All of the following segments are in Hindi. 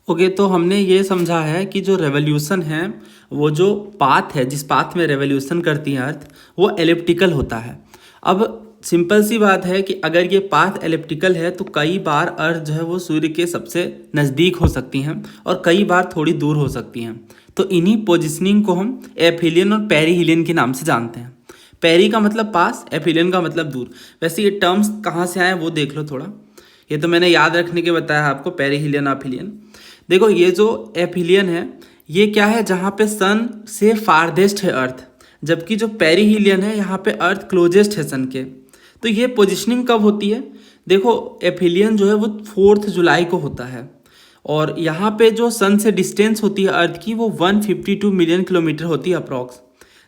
ओके, तो हमने ये समझा है कि जो रेवोल्यूशन है, वो जो पाथ है, जिस पाथ में रेवोल्यूशन करती है अर्थ, वो एलिप्टिकल होता है। अब सिंपल सी बात है कि अगर ये पाथ एलिप्टिकल है तो कई बार अर्थ जो है वो सूर्य के सबसे नज़दीक हो सकती हैं और कई बार थोड़ी दूर हो सकती हैं। तो इन्हीं पोजिशनिंग को हम एफिलियन और पेरिहिलियन के नाम से जानते हैं। पेरी का मतलब पास, एफिलियन का मतलब दूर। वैसे ये टर्म्स कहाँ से आए वो देख लो थोड़ा। ये तो मैंने याद रखने के बताया आपको, पेरिहिलियन एफिलियन। देखो, ये जो एफिलियन है ये क्या है, जहाँ पे सन से फारदेस्ट है अर्थ, जबकि जो पेरिहिलियन है यहाँ पे अर्थ क्लोजेस्ट है सन के। तो ये पोजिशनिंग कब होती है? देखो, एफिलियन जो है वो 4 जुलाई को होता है और यहाँ पे जो सन से डिस्टेंस होती है अर्थ की वो 152 मिलियन किलोमीटर होती है अप्रॉक्स।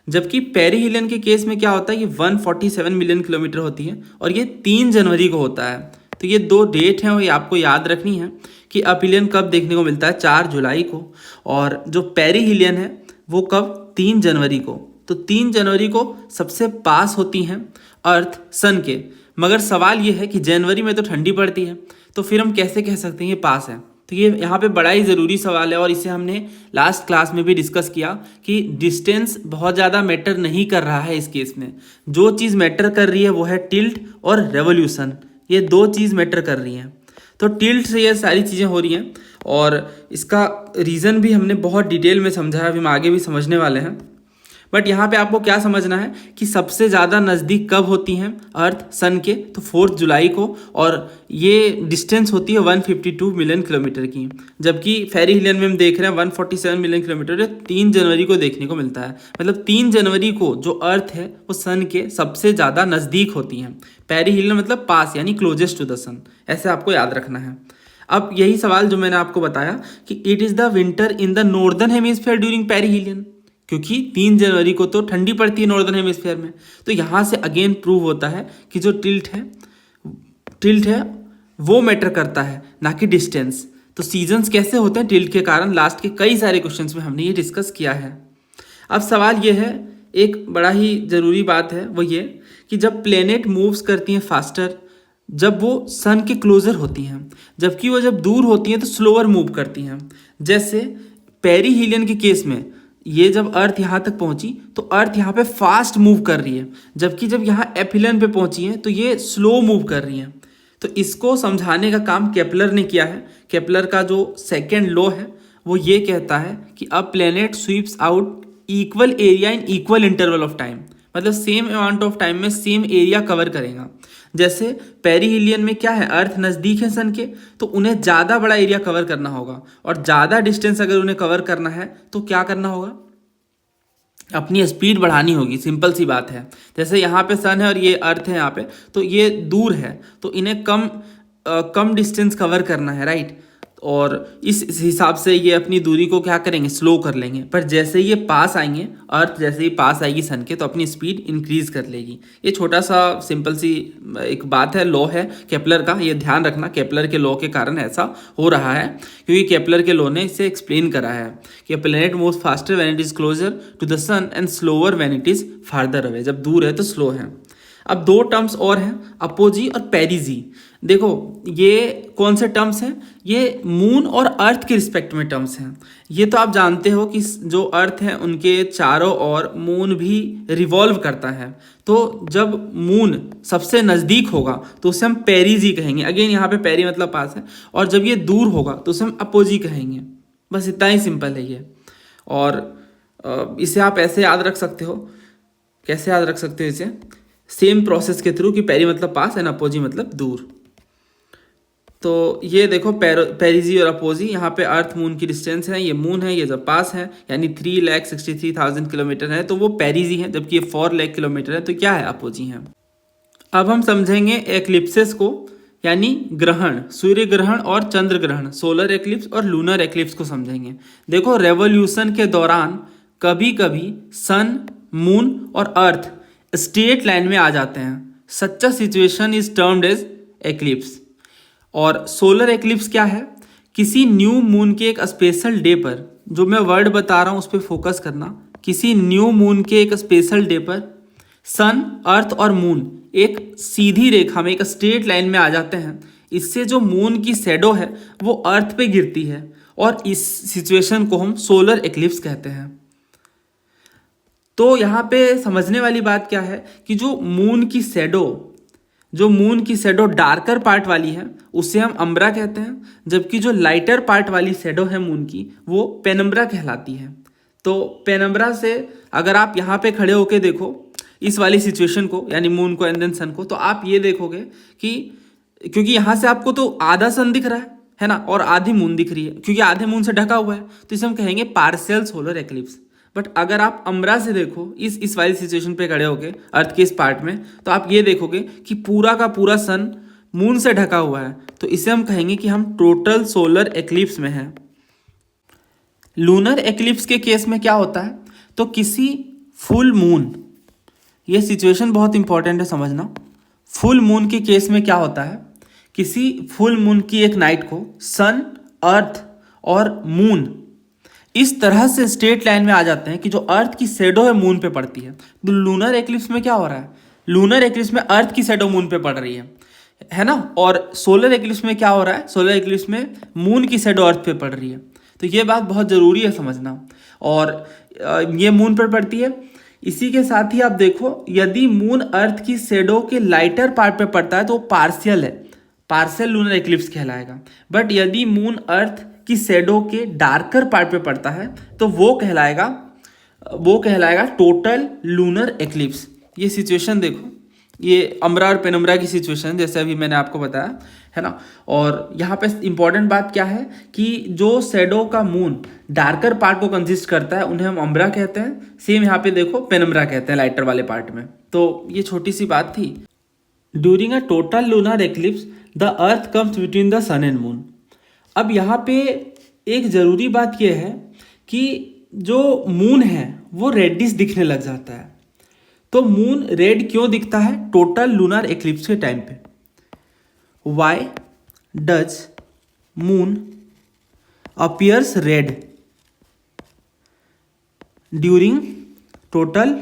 जबकि पेरिहिलियन के केस में क्या होता है कि 147 मिलियन किलोमीटर होती है और ये 3 जनवरी को होता है। तो ये 2 डेट हैं और ये आपको याद रखनी है कि एफिलियन कब देखने को मिलता है, 4 जुलाई को, और जो पेरिहिलियन है वो कब, 3 जनवरी को। तो 3 जनवरी को सबसे पास होती हैं अर्थ सन के। मगर सवाल ये है कि जनवरी में तो ठंडी पड़ती है, तो फिर हम कैसे कह सकते हैं ये पास है? तो ये यहाँ पे बड़ा ही ज़रूरी सवाल है और इसे हमने लास्ट क्लास में भी डिस्कस किया कि डिस्टेंस बहुत ज़्यादा मैटर नहीं कर रहा है इस केस में। जो चीज़ मैटर कर रही है वो है टिल्ट और रेवोल्यूशन, ये 2 चीज़ मैटर कर रही हैं। तो टिल्ट से ये सारी चीज़ें हो रही हैं और इसका रीज़न भी हमने बहुत डिटेल में समझा है, अभी हम आगे भी समझने वाले हैं। बट यहाँ पे आपको क्या समझना है कि सबसे ज़्यादा नज़दीक कब होती हैं अर्थ सन के, तो 4 जुलाई को, और ये डिस्टेंस होती है 152 मिलियन किलोमीटर की। जबकि पेरिहिलियन में हम देख रहे हैं 147 मिलियन किलोमीटर, 3 जनवरी को देखने को मिलता है। मतलब 3 जनवरी को जो अर्थ है वो सन के सबसे ज़्यादा नज़दीक होती हैं। पेरिहिलियन मतलब पास, यानी क्लोजेस्ट टू द सन, ऐसे आपको याद रखना है। अब यही सवाल जो मैंने आपको बताया कि it is the winter in the northern hemisphere during perihelion, क्योंकि 3 जनवरी को तो ठंडी पड़ती है नॉर्दर्न हेमिस्फीयर में। तो यहाँ से अगेन प्रूव होता है कि जो टिल्ट है वो मैटर करता है, ना कि डिस्टेंस। तो सीजन्स कैसे होते हैं टिल्ट के कारण, लास्ट के कई सारे क्वेश्चंस में हमने ये डिस्कस किया है। अब सवाल ये है, एक बड़ा ही ज़रूरी बात है, वो ये कि जब प्लेनेट मूव्स करती हैं फास्टर, जब वो सन के क्लोज़र होती हैं, जबकि वो जब दूर होती हैं तो स्लोअर मूव करती हैं। जैसे पेरिहिलियन के केस में ये जब अर्थ यहाँ तक पहुँची तो अर्थ यहाँ पे फास्ट मूव कर रही है, जबकि जब यहाँ एफिलियन पे पहुँची है तो ये स्लो मूव कर रही हैं। तो इसको समझाने का काम केपलर ने किया है। केपलर का जो सेकेंड लॉ है वो ये कहता है कि अ planet sweeps out equal area in equal interval of time, मतलब सेम अमाउंट ऑफ टाइम में सेम एरिया कवर करेगा। जैसे पेरिहिलियन में क्या है, अर्थ नज़दीक है सन के, तो उन्हें ज़्यादा बड़ा एरिया कवर करना होगा, और ज़्यादा डिस्टेंस अगर उन्हें कवर करना है तो क्या करना होगा, अपनी स्पीड बढ़ानी होगी। सिंपल सी बात है। जैसे यहाँ पे सन है और ये अर्थ है यहाँ पे, तो ये दूर है तो इन्हें कम डिस्टेंस कवर करना है, राइट। और इस हिसाब से ये अपनी दूरी को क्या करेंगे, स्लो कर लेंगे। पर जैसे ये पास आएंगे, अर्थ जैसे ही पास आएगी सन के, तो अपनी स्पीड इंक्रीज कर लेगी। ये छोटा सा सिंपल सी एक बात है, लॉ है केपलर का, ये ध्यान रखना। केपलर के लॉ के कारण ऐसा हो रहा है, क्योंकि केपलर के लॉ ने इसे एक्सप्लेन करा है कि planet moves faster when it is closer to the sun and slower when it is farther away, जब दूर है तो स्लो है। अब 2 टर्म्स और हैं, अपोजी और पेरिजी। देखो, ये कौन से टर्म्स हैं, ये मून और अर्थ के रिस्पेक्ट में टर्म्स हैं। ये तो आप जानते हो कि जो अर्थ है उनके चारों ओर मून भी रिवॉल्व करता है। तो जब मून सबसे नज़दीक होगा तो उसे हम पेरिजी कहेंगे। अगेन यहाँ पे पेरी मतलब पास है, और जब ये दूर होगा तो उसे हम अपोजी कहेंगे। बस इतना ही सिंपल है ये। और इसे आप ऐसे याद रख सकते हो, कैसे याद रख सकते हो इसे, सेम प्रोसेस के थ्रू, कि पेरी मतलब पास एंड अपोजी मतलब दूर। तो ये देखो, पेरिजी और अपोजी, यहाँ पे अर्थ मून की डिस्टेंस है, ये मून है, ये जब पास है, यानी 3,63,000 किलोमीटर है तो वो पेरिजी है, जबकि ये 4 लाख किलोमीटर है तो क्या है, अपोजी है। अब हम समझेंगे एक्लिप्सेस को, यानी ग्रहण, सूर्य ग्रहण और चंद्र ग्रहण, सोलर एक्लिप्स और लूनर एक्लिप्स को समझेंगे। देखो, रेवोल्यूशन के दौरान कभी कभी सन, मून और अर्थ स्ट्रेट लाइन में आ जाते हैं। Such a situation is termed as eclipse. और सोलर एक्लिप्स क्या है, किसी न्यू मून के एक स्पेशल डे पर, जो मैं वर्ड बता रहा हूँ उस पर फोकस करना, किसी न्यू मून के एक स्पेशल डे पर सन, अर्थ और मून एक सीधी रेखा में, एक स्ट्रेट लाइन में आ जाते हैं। इससे जो मून की शैडो है वो अर्थ पे गिरती है और इस सिचुएशन को हम सोलर एक्लिप्स कहते हैं। तो यहाँ पे समझने वाली बात क्या है कि जो मून की शेडो डार्कर पार्ट वाली है उसे हम अम्ब्रा कहते हैं, जबकि जो लाइटर पार्ट वाली शेडो है मून की वो पेनम्ब्रा कहलाती है। तो पेनम्ब्रा से अगर आप यहाँ पे खड़े होके देखो इस वाली सिचुएशन को, यानी मून को एंड देन सन को, तो आप ये देखोगे कि क्योंकि यहाँ से आपको तो आधा सन दिख रहा है ना, और आधी मून दिख रही है, क्योंकि आधे मून से ढका हुआ है, तो इसे हम कहेंगे पार्शियल सोलर एक्लिप्स। बट अगर आप अम्ब्रा से देखो इस वाली सिचुएशन पे खड़े होके अर्थ के इस पार्ट में, तो आप ये देखोगे कि पूरा का पूरा सन मून से ढका हुआ है, तो इसे हम कहेंगे कि हम टोटल सोलर एक्लिप्स में हैं। लूनर एक्लिप्स के केस में क्या होता है, तो किसी फुल मून, ये सिचुएशन बहुत इंपॉर्टेंट है समझना। फुल मून के केस में क्या होता है, किसी फुल मून की एक नाइट को सन, अर्थ और मून इस तरह से स्ट्रेट लाइन में आ जाते हैं कि जो अर्थ की शैडो है मून पे पड़ती है। तो लूनर एक्लिप्स में क्या हो रहा है, लूनर एक्लिप्स में अर्थ की शैडो मून पे पड़ रही है ना, और सोलर एक्लिप्स में क्या हो रहा है, सोलर एक्लिप्स में मून की शैडो अर्थ पे पड़ रही है। तो ये बात बहुत ज़रूरी है समझना, और ये मून पर पड़ती है। इसी के साथ ही आप देखो, यदि मून अर्थ की शैडो के लाइटर पार्ट पे पड़ता है तो पार्शियल है, पार्शियल लूनर एक्लिप्स कहलाएगा। बट यदि मून अर्थ की शैडो के डार्कर पार्ट पे पड़ता है तो वो कहलाएगा टोटल लूनर एक्लिप्स। ये सिचुएशन देखो, ये अम्ब्रा और पेनम्ब्रा की सिचुएशन जैसे अभी मैंने आपको बताया है ना। और यहाँ पे इंपॉर्टेंट बात क्या है कि जो शैडो का मून डार्कर पार्ट को कंसिस्ट करता है उन्हें हम अम्ब्रा कहते हैं, सेम यहाँ पे देखो पेनम्ब्रा कहते हैं लाइटर वाले पार्ट में। तो ये छोटी सी बात थी। During a total lunar eclipse the earth comes between the sun and moon. अब यहाँ पे एक ज़रूरी बात यह है कि जो मून है वो रेडिश दिखने लग जाता है। तो मून रेड क्यों दिखता है टोटल लूनर एक्लिप्स के टाइम पे? Why does moon appears red during total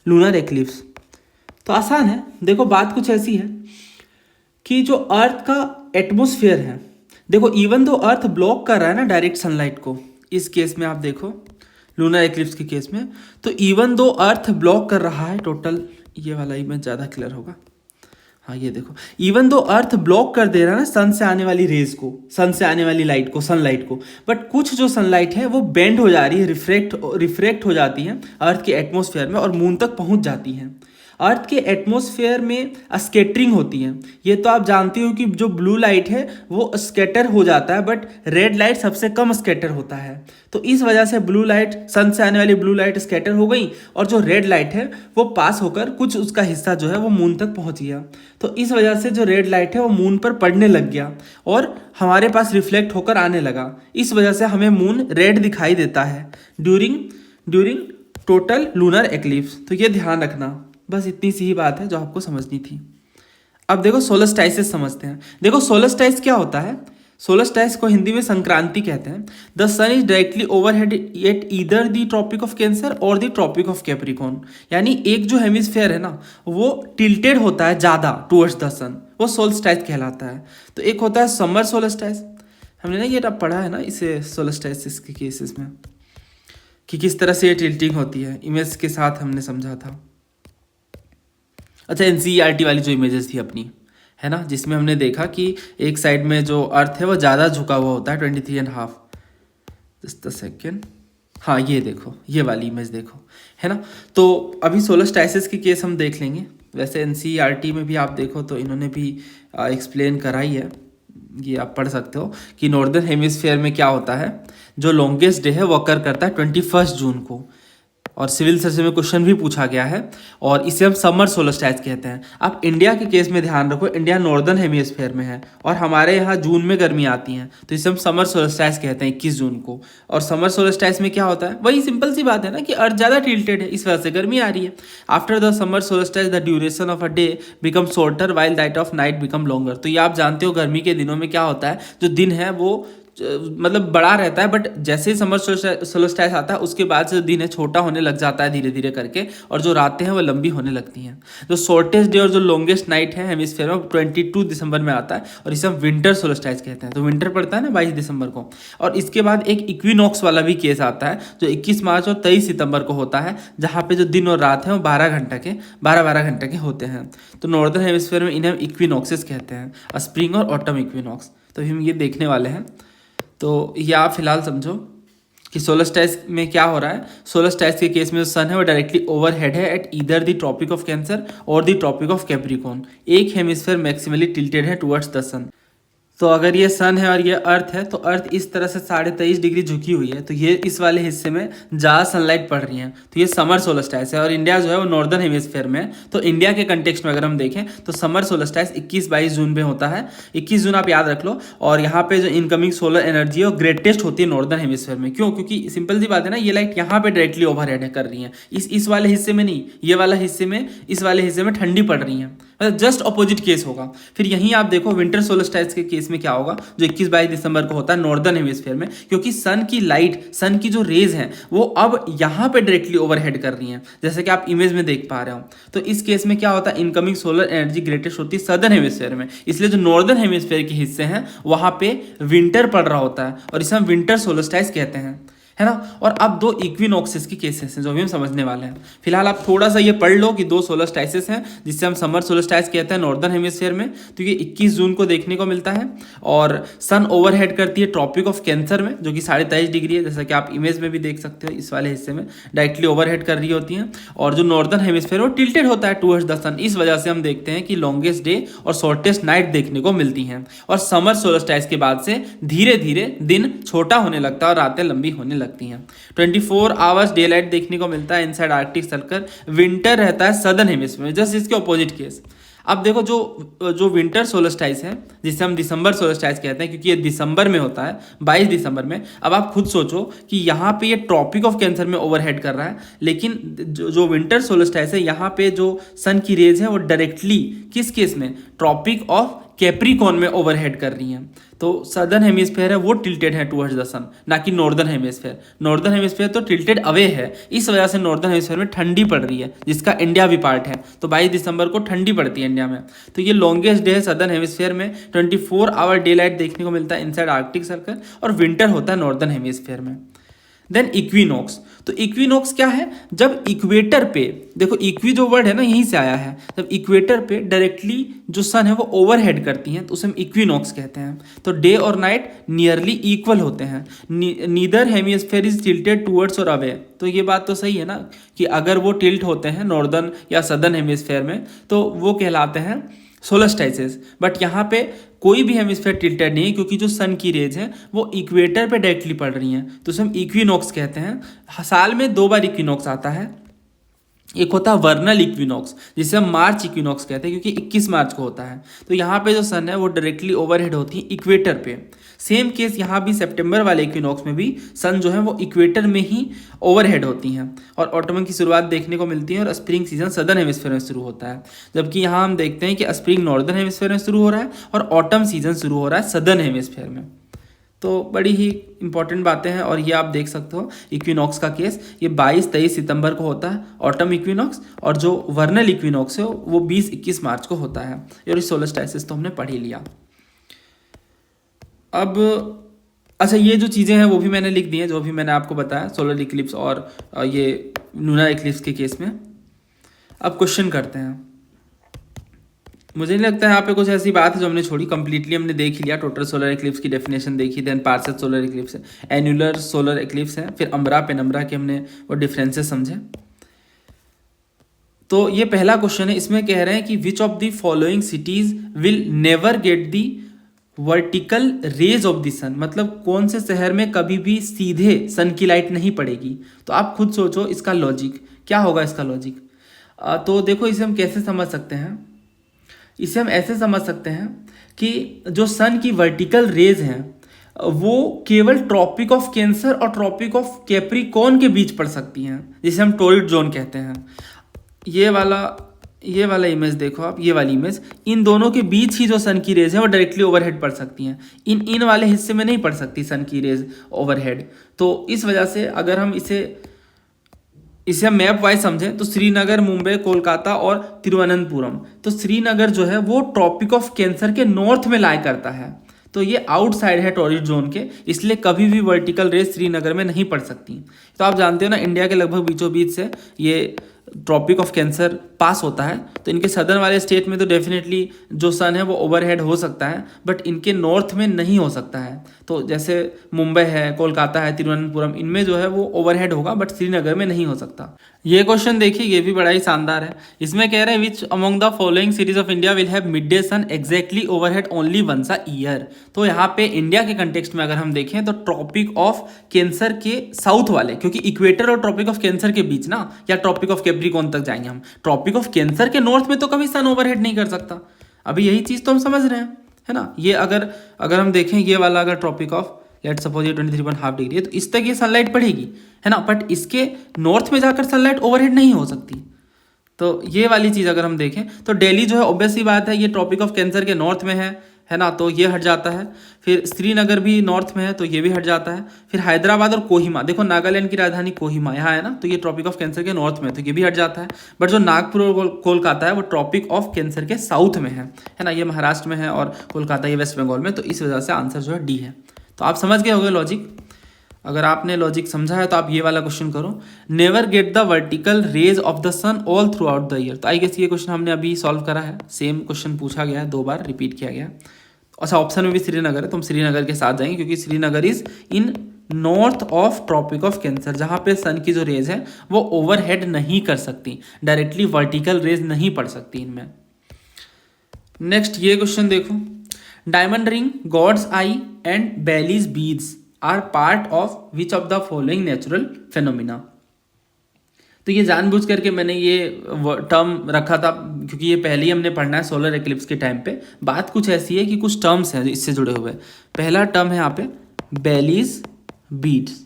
lunar eclipse? तो आसान है, देखो बात कुछ ऐसी है कि जो अर्थ का एटमॉस्फेयर है, देखो इवन दो अर्थ ब्लॉक कर रहा है ना डायरेक्ट सनलाइट को, इस केस में आप देखो लूनर एक्लिप्स के केस में, तो इवन दो अर्थ ब्लॉक कर रहा है टोटल, ये वाला इमेज ज़्यादा क्लियर होगा, हाँ ये देखो, इवन दो अर्थ ब्लॉक कर दे रहा है ना सन से आने वाली रेज को, सन से आने वाली लाइट को, सनलाइट को, बट कुछ जो सनलाइट है वो बेंड हो जा रही है, रिफ्रैक्ट हो जाती है अर्थ के एटमॉस्फेयर में और मून तक पहुंच जाती हैं। अर्थ के एटमॉस्फेयर में स्कैटरिंग होती है, ये तो आप जानते हो कि जो ब्लू लाइट है वो स्कैटर हो जाता है, बट रेड लाइट सबसे कम स्कैटर होता है। तो इस वजह से ब्लू लाइट, सन से आने वाली ब्लू लाइट स्कैटर हो गई और जो रेड लाइट है वो पास होकर कुछ उसका हिस्सा जो है वो मून तक पहुंच गया। तो इस वजह से जो रेड लाइट है वो मून पर पड़ने लग गया और हमारे पास रिफ्लेक्ट होकर आने लगा। इस वजह से हमें मून रेड दिखाई देता है ड्यूरिंग टोटल लूनर एक्लिप्स। तो ये ध्यान रखना, बस इतनी सी ही बात है जो आपको समझनी थी। अब देखो सोलस्टाइसिस समझते हैं। देखो सोलस्टाइस क्या होता है, सोलस्टाइस को हिंदी में संक्रांति कहते हैं। The sun is directly overhead at either the Tropic of Cancer और द ट्रॉपिक ऑफ कैप्रिकॉर्न, यानी एक जो हेमिस्फेयर है ना वो टिल्टेड होता है ज़्यादा टुवर्ड्स द सन, वो सोलस्टाइस कहलाता है। तो एक होता है समर सोलस्टाइस, हमने ना ये पढ़ा है ना इसे सोलस्टाइसिस के केसेस में कि किस तरह से ये टिल्टिंग होती है, इमेज के साथ हमने समझा था। अच्छा, NCERT वाली जो इमेजेस थी अपनी है ना, जिसमें हमने देखा कि एक साइड में जो अर्थ है वो ज़्यादा झुका हुआ होता है 23.5, जस्ट अ सेकेंड, हाँ ये देखो, ये वाली इमेज देखो है ना। तो अभी सोलस्टाइसिस की केस हम देख लेंगे। वैसे NCERT में भी आप देखो तो इन्होंने भी एक्सप्लेन कराई है, ये आप पढ़ सकते हो कि नॉर्दर्न हेमिस्फीयर में क्या होता है, जो लॉन्गेस्ट डे है वो अकर करता है 21 जून को, और सिविल सर्विस में क्वेश्चन भी पूछा गया है, और इसे हम समर सोलस्टाइस कहते हैं। आप इंडिया के केस में ध्यान रखो, इंडिया नॉर्दर्न हेमिस्फीयर में है और हमारे यहाँ जून में गर्मी आती है, तो इसे हम समर सोलस्टाइस कहते हैं 21 जून को। और समर सोलस्टाइस में क्या होता है, वही सिंपल सी बात है ना कि अर्थ ज़्यादा टिल्टेड है, इस वजह से गर्मी आ रही है। After the summer solstice the duration of a day become shorter while that of night become longer. तो ये आप जानते हो गर्मी के दिनों में क्या होता है, जो दिन है वो मतलब बड़ा रहता है, बट जैसे ही समर सोल्स्टाइस आता है उसके बाद से दिन है छोटा होने लग जाता है धीरे धीरे करके, और जो रातें हैं वो लंबी होने लगती हैं। जो शॉर्टेस्ट डे और जो लॉन्गेस्ट नाइट है हेमिस्फेयर में 22 दिसंबर में आता है, और इसे हम विंटर सोल्स्टाइस कहते हैं। तो विंटर पड़ता है ना 22 दिसंबर को। और इसके बाद एक इक्विनॉक्स वाला भी केस आता है जो 21 मार्च और 23 सितंबर को होता है, जहाँ पे जो दिन और रात है वो 12 घंटे के होते हैं। तो नॉर्दर्न हेमिस्फेयर में इन्हें हम इक्विनॉक्सेस कहते हैं, स्प्रिंग और ऑटम इक्विनॉक्स। तो हम ये देखने वाले हैं। तो ये आप फिलहाल समझो कि सोलस्टाइस में क्या हो रहा है। सोलस्टाइस के केस में जो सन है वो डायरेक्टली ओवरहेड है at either the Tropic of Cancer और द ट्रॉपिक ऑफ कैप्रिकॉर्न। एक हेमिस्फेयर मैक्सिमली टिल्टेड है टुवर्ड्स द सन। तो अगर ये सन है और ये अर्थ है, तो अर्थ इस तरह से 23.5 डिग्री झुकी हुई है, तो ये इस वाले हिस्से में ज़्यादा सनलाइट पड़ रही है, तो ये समर सोलस्टाइस है। और इंडिया जो है वो नॉर्दर्न हेमिस्फेयर में है। तो इंडिया के कंटेक्स्ट में अगर हम देखें तो समर सोलस्टाइस 21-22 जून में होता है। 21 जून आप याद रख लो। और यहाँ पे जो इनकमिंग सोलर एनर्जी है वो ग्रेटेस्ट होती है नॉर्दर्न हेमिस्फेयर में। क्यों? क्योंकि सिंपल सी बात है ना, ये लाइट यहाँ पे डायरेक्टली ओवरहेड कर रही है, इस वाले हिस्से में नहीं, ये वाला हिस्से में, इस वाले हिस्से में ठंडी पड़ रही है। मतलब जस्ट अपोजिट केस होगा। फिर यहीं आप देखो विंटर सोलस्टाइस के केस में क्या होगा, जो 21-22 दिसंबर को होता है नॉर्दर्न हेमिस्फीयर में, क्योंकि सन की लाइट, सन की जो रेज हैं वो अब यहाँ पे डायरेक्टली ओवरहेड कर रही हैं, जैसे कि आप इमेज में देख पा रहे हो। तो इस केस में क्या होता है, इनकमिंग सोलर एनर्जी ग्रेटेस्ट होती है सदर्न हेमिस्फीयर में, इसलिए जो नॉर्दर्न हेमिस्फीयर के हिस्से हैं वहां पे विंटर पड़ रहा होता है, और इसे हम विंटर सोलस्टाइस कहते हैं, है ना। और अब दो इक्विनॉक्सेस की केसेस हैं जो भी हम समझने वाले हैं। फिलहाल आप थोड़ा सा ये पढ़ लो कि दो सोलस्टाइसेस हैं जिससे हम समर सोलस्टाइस कहते हैं नॉर्दर्न हेमिस्फीयर में। तो ये 21 जून को देखने को मिलता है, और सन ओवरहेड करती है ट्रॉपिक ऑफ कैंसर में, जो कि 23.5 डिग्री है, जैसा कि आप इमेज में भी देख सकते हो। इस वाले हिस्से में डायरेक्टली ओवरहेड कर रही होती हैं, और जो नॉर्दर्न हेमिस्फीयर वो टिल्टेड होता है टुवर्ड्स द सन। इस वजह से हम देखते हैं कि लॉन्गेस्ट डे और शॉर्टेस्ट नाइट देखने को मिलती हैं। और समर सोलस्टाइस के बाद से धीरे धीरे दिन छोटा होने लगता है और रातें लंबी होने लगती हैं। 24 आवर्स डे लाइट देखने को मिलता है इनसाइड आर्कटिक सर्कल। विंटर रहता है सदर्न हेमिस्फीयर में, जस्ट इसके ऑपोजिट केस। अब देखो जो विंटर सोलस्टाइस है, जिसे हम दिसंबर सोलस्टाइस कहते हैं, क्योंकि ये दिसंबर में होता है, 22 दिसंबर में। अब आप खुद सोचो कि यहाँ पे ये ट्रॉपिक ऑफ कैंसर में ओवरहेड कर रहा है, लेकिन जो विंटर सोलस्टाइस है यहाँ पे जो सन की रेज है वो डायरेक्टली किस केस में, ट्रॉपिक ऑफ कैप्रिकॉर्न में ओवरहेड कर रही हैं। तो सदर्न हेमिस्फीयर है वो टिल्टेड है टुवर्ड्स द सन, ना कि नॉर्दर्न हेमिस्फीयर। नॉर्दर्न हेमिस्फीयर तो टिल्टेड अवे है, इस वजह से नॉर्दर्न हेमिस्फीयर में ठंडी पड़ रही है, जिसका इंडिया भी पार्ट है। तो 22 दिसंबर को ठंडी पड़ती है इंडिया में। तो ये लॉन्गेस्ट डे है सदर्न हेमिस्फीयर में, 24 आवर डे लाइट देखने को मिलता है इनसाइड आर्कटिक सर्कल, और विंटर होता है नॉर्दर्न हेमिस्फीयर में। Then equinox. तो इक्विनॉक्स क्या है, जब इक्वेटर पे, देखो इक्वी जो वर्ड है ना यहीं से आया है, जब इक्वेटर पे डायरेक्टली जो सन है वो ओवरहेड करती हैं तो उसे हम इक्विनॉक्स कहते हैं। तो डे और नाइट नियरली इक्वल होते हैं, neither hemisphere is tilted towards और अवे। तो ये बात तो सही है ना कि अगर वो टिल्ट होते हैं नॉर्दर्न या सदर्न हेमिस्फीयर में तो वो कहलाते हैं सोलस्टाइसेस। बट यहाँ पे कोई भी हेमिस्फीयर टिल्टेड नहीं है, क्योंकि जो सन की रेज है वो इक्वेटर पे डायरेक्टली पड़ रही हैं, तो उसे हम इक्विनॉक्स कहते हैं। साल में 2 बार इक्विनॉक्स आता है, एक होता है वर्नल इक्विनॉक्स जिसे हम मार्च इक्विनॉक्स कहते हैं, क्योंकि 21 मार्च को होता है। तो यहाँ पे जो सन है वो डायरेक्टली ओवरहेड होती है इक्वेटर पे। सेम केस यहाँ भी सितंबर वाले इक्विनॉक्स में भी सन जो है वो इक्वेटर में ही ओवरहेड होती हैं, और ऑटम की शुरुआत देखने को मिलती है, और स्प्रिंग सीजन सदर्न हेमिस्फीयर में शुरू होता है। जबकि यहाँ हम देखते हैं कि स्प्रिंग नॉर्दर्न हेमिस्फीयर में शुरू हो रहा है और ऑटम सीजन शुरू हो रहा है सदर्न हेमिस्फीयर में। तो बड़ी ही इंपॉर्टेंट बातें हैं, और ये आप देख सकते हो इक्विनॉक्स का केस, ये 22-23 सितंबर को होता है ऑटम इक्विनॉक्स, और जो वर्नल इक्विनॉक्स है वो 20-21 मार्च को होता है। और इस सोलस्टाइसिस तो हमने पढ़ ही लिया। अब अच्छा, ये जो चीज़ें हैं वो भी मैंने लिख दी हैं, जो भी मैंने आपको बताया सोलर इक्लिप्स और ये लूनर इक्लिप्स के केस में। अब क्वेश्चन करते हैं। मुझे नहीं लगता है यहाँ पे कुछ ऐसी बात है जो हमने छोड़ी, कंप्लीटली हमने देख ही लिया। टोटल सोलर इक्लिप्स की डेफिनेशन देखी, देन पार्शियल सोलर इक्लिप्स है, एन्युलर सोलर इक्लिप्स है, फिर अम्ब्रा पेनम्ब्रा के हमने वो डिफरेंसेस समझे। तो ये पहला क्वेश्चन है, इसमें कह रहे हैं कि which of the following cities will never get the vertical rays of the sun, मतलब कौन से शहर में कभी भी सीधे सन की लाइट नहीं पड़ेगी। तो आप खुद सोचो इसका लॉजिक क्या होगा, इसका लॉजिक। तो देखो इसे हम कैसे समझ सकते हैं, इसे हम ऐसे समझ सकते हैं कि जो सन की वर्टिकल रेज हैं वो केवल ट्रॉपिक ऑफ कैंसर और ट्रॉपिक ऑफ कैप्रिकॉर्न के बीच पड़ सकती हैं, जिसे हम टोरिड जोन कहते हैं। ये वाला ये वाला इमेज देखो आप, ये वाली इमेज, इन दोनों के बीच ही जो सन की रेज है वो डायरेक्टली ओवरहेड पड़ सकती हैं, इन वाले हिस्से में नहीं पड़ सकती सन की रेज ओवरहेड। तो इस वजह से अगर हम इसे हम मैप वाइज समझें तो श्रीनगर, मुंबई, कोलकाता और तिरुवनंतपुरम, तो श्रीनगर जो है वो ट्रॉपिक ऑफ कैंसर के नॉर्थ में लाई करता है, तो ये आउटसाइड है टॉरिड जोन के, इसलिए कभी भी वर्टिकल रेज श्रीनगर में नहीं पड़ सकती। तो आप जानते हो ना, इंडिया के लगभग बीचों बीच से ये ट्रॉपिक ऑफ कैंसर पास होता है, तो इनके सदर्न वाले स्टेट में तो डेफिनेटली जो सन है वो ओवरहेड हो सकता है, बट इनके नॉर्थ में नहीं हो सकता है। तो जैसे मुंबई है, कोलकाता है, तिरुवनंतपुरम, इनमें जो है वो ओवरहेड होगा, बट श्रीनगर में नहीं हो सकता। ये क्वेश्चन देखिए, ये भी बड़ा ही शानदार है। इसमें कह रहे हैं which among the following cities of India will have mid day sun exactly overhead only once a year. तो यहाँ पे इंडिया के कंटेक्स्ट में अगर हम देखें तो ट्रॉपिक ऑफ कैंसर के साउथ वाले, क्योंकि इक्वेटर और ट्रॉपिक ऑफ कैंसर के बीच ना, या ट्रॉपिक ऑफ कैप्रिकॉर्न तक जाएंगे हम, ट्रॉपिक ऑफ कैंसर के नॉर्थ में तो कभी सन ओवरहेड नहीं कर सकता। अभी यही चीज तो हम समझ रहे हैं, है ना। ये अगर हम देखें, ये वाला अगर ट्रॉपिक ऑफ लेट सपोज ये 23.5 डिग्री है, तो इस तक ये सनलाइट पड़ेगी, है ना, बट इसके नॉर्थ में जाकर सनलाइट ओवरहेड नहीं हो सकती। तो ये वाली चीज़ अगर हम देखें तो दिल्ली जो है ऑब्वियस सी बात है, ये ट्रॉपिक ऑफ कैंसर के नॉर्थ में है ना, तो ये हट जाता है। फिर श्रीनगर भी नॉर्थ में है, तो ये भी हट जाता है। फिर हैदराबाद और कोहिमा, देखो नागालैंड की राजधानी कोहिमा यहाँ है ना, तो ये ट्रॉपिक ऑफ कैंसर के नॉर्थ में है, तो ये भी हट जाता है। बट जो नागपुर और कोलकाता है वो ट्रॉपिक ऑफ कैंसर के साउथ में है ना, ये महाराष्ट्र में है, और कोलकाता ये वेस्ट बंगाल में, तो इस वजह से आंसर जो है डी है। तो आप समझ गए होंगे लॉजिक। अगर आपने लॉजिक समझा है तो आप ये वाला क्वेश्चन करो, never get the vertical rays of the sun all throughout the year. तो आई गेस ये क्वेश्चन हमने अभी सॉल्व करा है, सेम क्वेश्चन पूछा गया है, 2 बार रिपीट किया गया। अच्छा, ऑप्शन में भी श्रीनगर है, तो हम श्रीनगर के साथ जाएंगे, क्योंकि Srinagar is in north of Tropic of Cancer, जहाँ पे सन की जो रेज है वो ओवरहेड नहीं कर सकती, डायरेक्टली वर्टिकल रेज नहीं पड़ सकती इनमें। नेक्स्ट ये क्वेश्चन देखो, diamond ring, God's eye and Bailey's beads are part of which of the following natural phenomena. तो ये जानबूझ करके मैंने ये टर्म रखा था, क्योंकि ये पहले ही हमने पढ़ना है सोलर एक्लिप्स के टाइम पे। बात कुछ ऐसी है कि कुछ टर्म्स हैं इससे जुड़े हुए। पहला टर्म है यहाँ पे बेलीज बीड्स,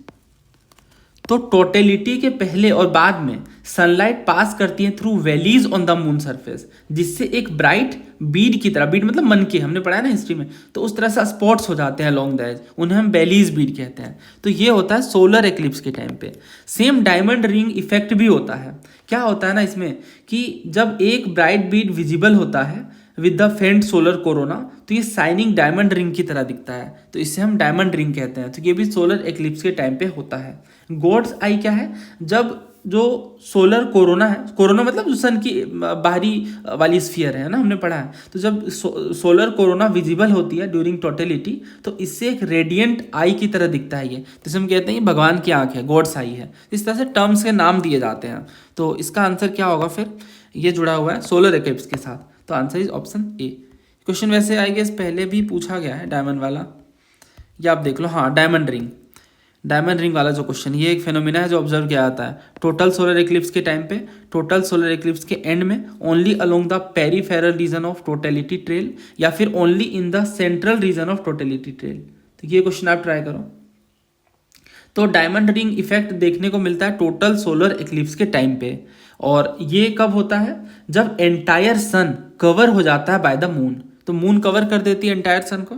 तो टोटलिटी के पहले और बाद में सनलाइट पास करती है through valleys on the moon surface, जिससे एक ब्राइट बीड की तरह, बीड मतलब मन के, हमने पढ़ा है ना हिस्ट्री में, तो उस तरह से स्पॉट्स हो जाते हैं लॉन्ग द एज, उन्हें हम बेलीज बीड कहते हैं। तो ये होता है सोलर एक्लिप्स के टाइम पे। सेम डायमंड रिंग इफेक्ट भी होता है। क्या होता है ना इसमें कि जब एक ब्राइट बीड विजिबल होता है विद द फेंट सोलर कोरोना, तो ये शाइनिंग डायमंड रिंग की तरह दिखता है, तो इसे हम डायमंड रिंग कहते हैं। तो ये भी सोलर एक्लिप्स के टाइम पे होता है। गॉड्स आई क्या है, जब जो सोलर कोरोना है, कोरोना मतलब जो सन की बाहरी वाली स्फीयर है ना, हमने पढ़ा है, तो जब सोलर कोरोना विजिबल होती है ड्यूरिंग टोटलिटी, तो इससे एक रेडिएंट आई की तरह दिखता है ये, जिसे हम कहते हैं भगवान की आंख है, गॉड्स आई है। इस तरह से टर्म्स के नाम दिए जाते हैं। तो इसका आंसर क्या होगा फिर, ये जुड़ा हुआ है सोलर एक्लिप्स के साथ, तो answer is option A. Question वैसे आई गेस पहले भी पूछा गया है डायमंड वाला, या आप देख लो, हाँ डायमंड रिंग, डायमंड रिंग वाला जो क्वेश्चन, ये एक फेनोमिना है जो ऑब्जर्व किया जाता है टोटल सोलर एक्लिप्स के टाइम पे, टोटल सोलर एक्लिप्स के एंड में, only along the peripheral region of totality trail, या फिर only in the central region of totality trail. तो ये क्वेश्चन आप ट्राई करो। तो डायमंड रिंग इफेक्ट देखने को मिलता है टोटल सोलर एक्लिप्स के टाइम पे, और ये कब होता है, जब एंटायर सन कवर हो जाता है बाय द मून। तो मून कवर कर देती है एंटायर सन को,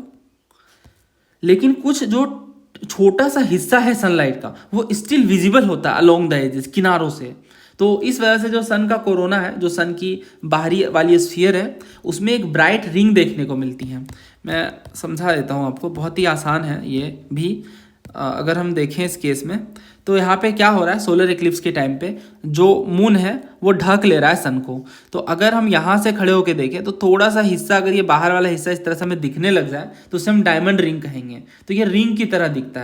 लेकिन कुछ जो छोटा सा हिस्सा है सनलाइट का वो स्टिल विजिबल होता है अलोंग द एजेस, किनारों से। तो इस वजह से जो सन का कोरोना है, जो सन की बाहरी वाली स्फीयर है, उसमें एक ब्राइट रिंग देखने को मिलती है। मैं समझा देता हूँ आपको, बहुत ही आसान है ये भी। अगर हम देखें इस केस में, तो यहाँ पे क्या हो रहा है, सोलर एक्लिप्स के टाइम पे जो मून है वो ढक ले रहा है सन को। तो अगर हम यहाँ से खड़े होकर देखें तो थोड़ा सा हिस्सा, अगर ये बाहर वाला हिस्सा इस तरह से हमें दिखने लग जाए तो उसे हम डायमंड रिंग कहेंगे। तो ये रिंग की तरह दिखता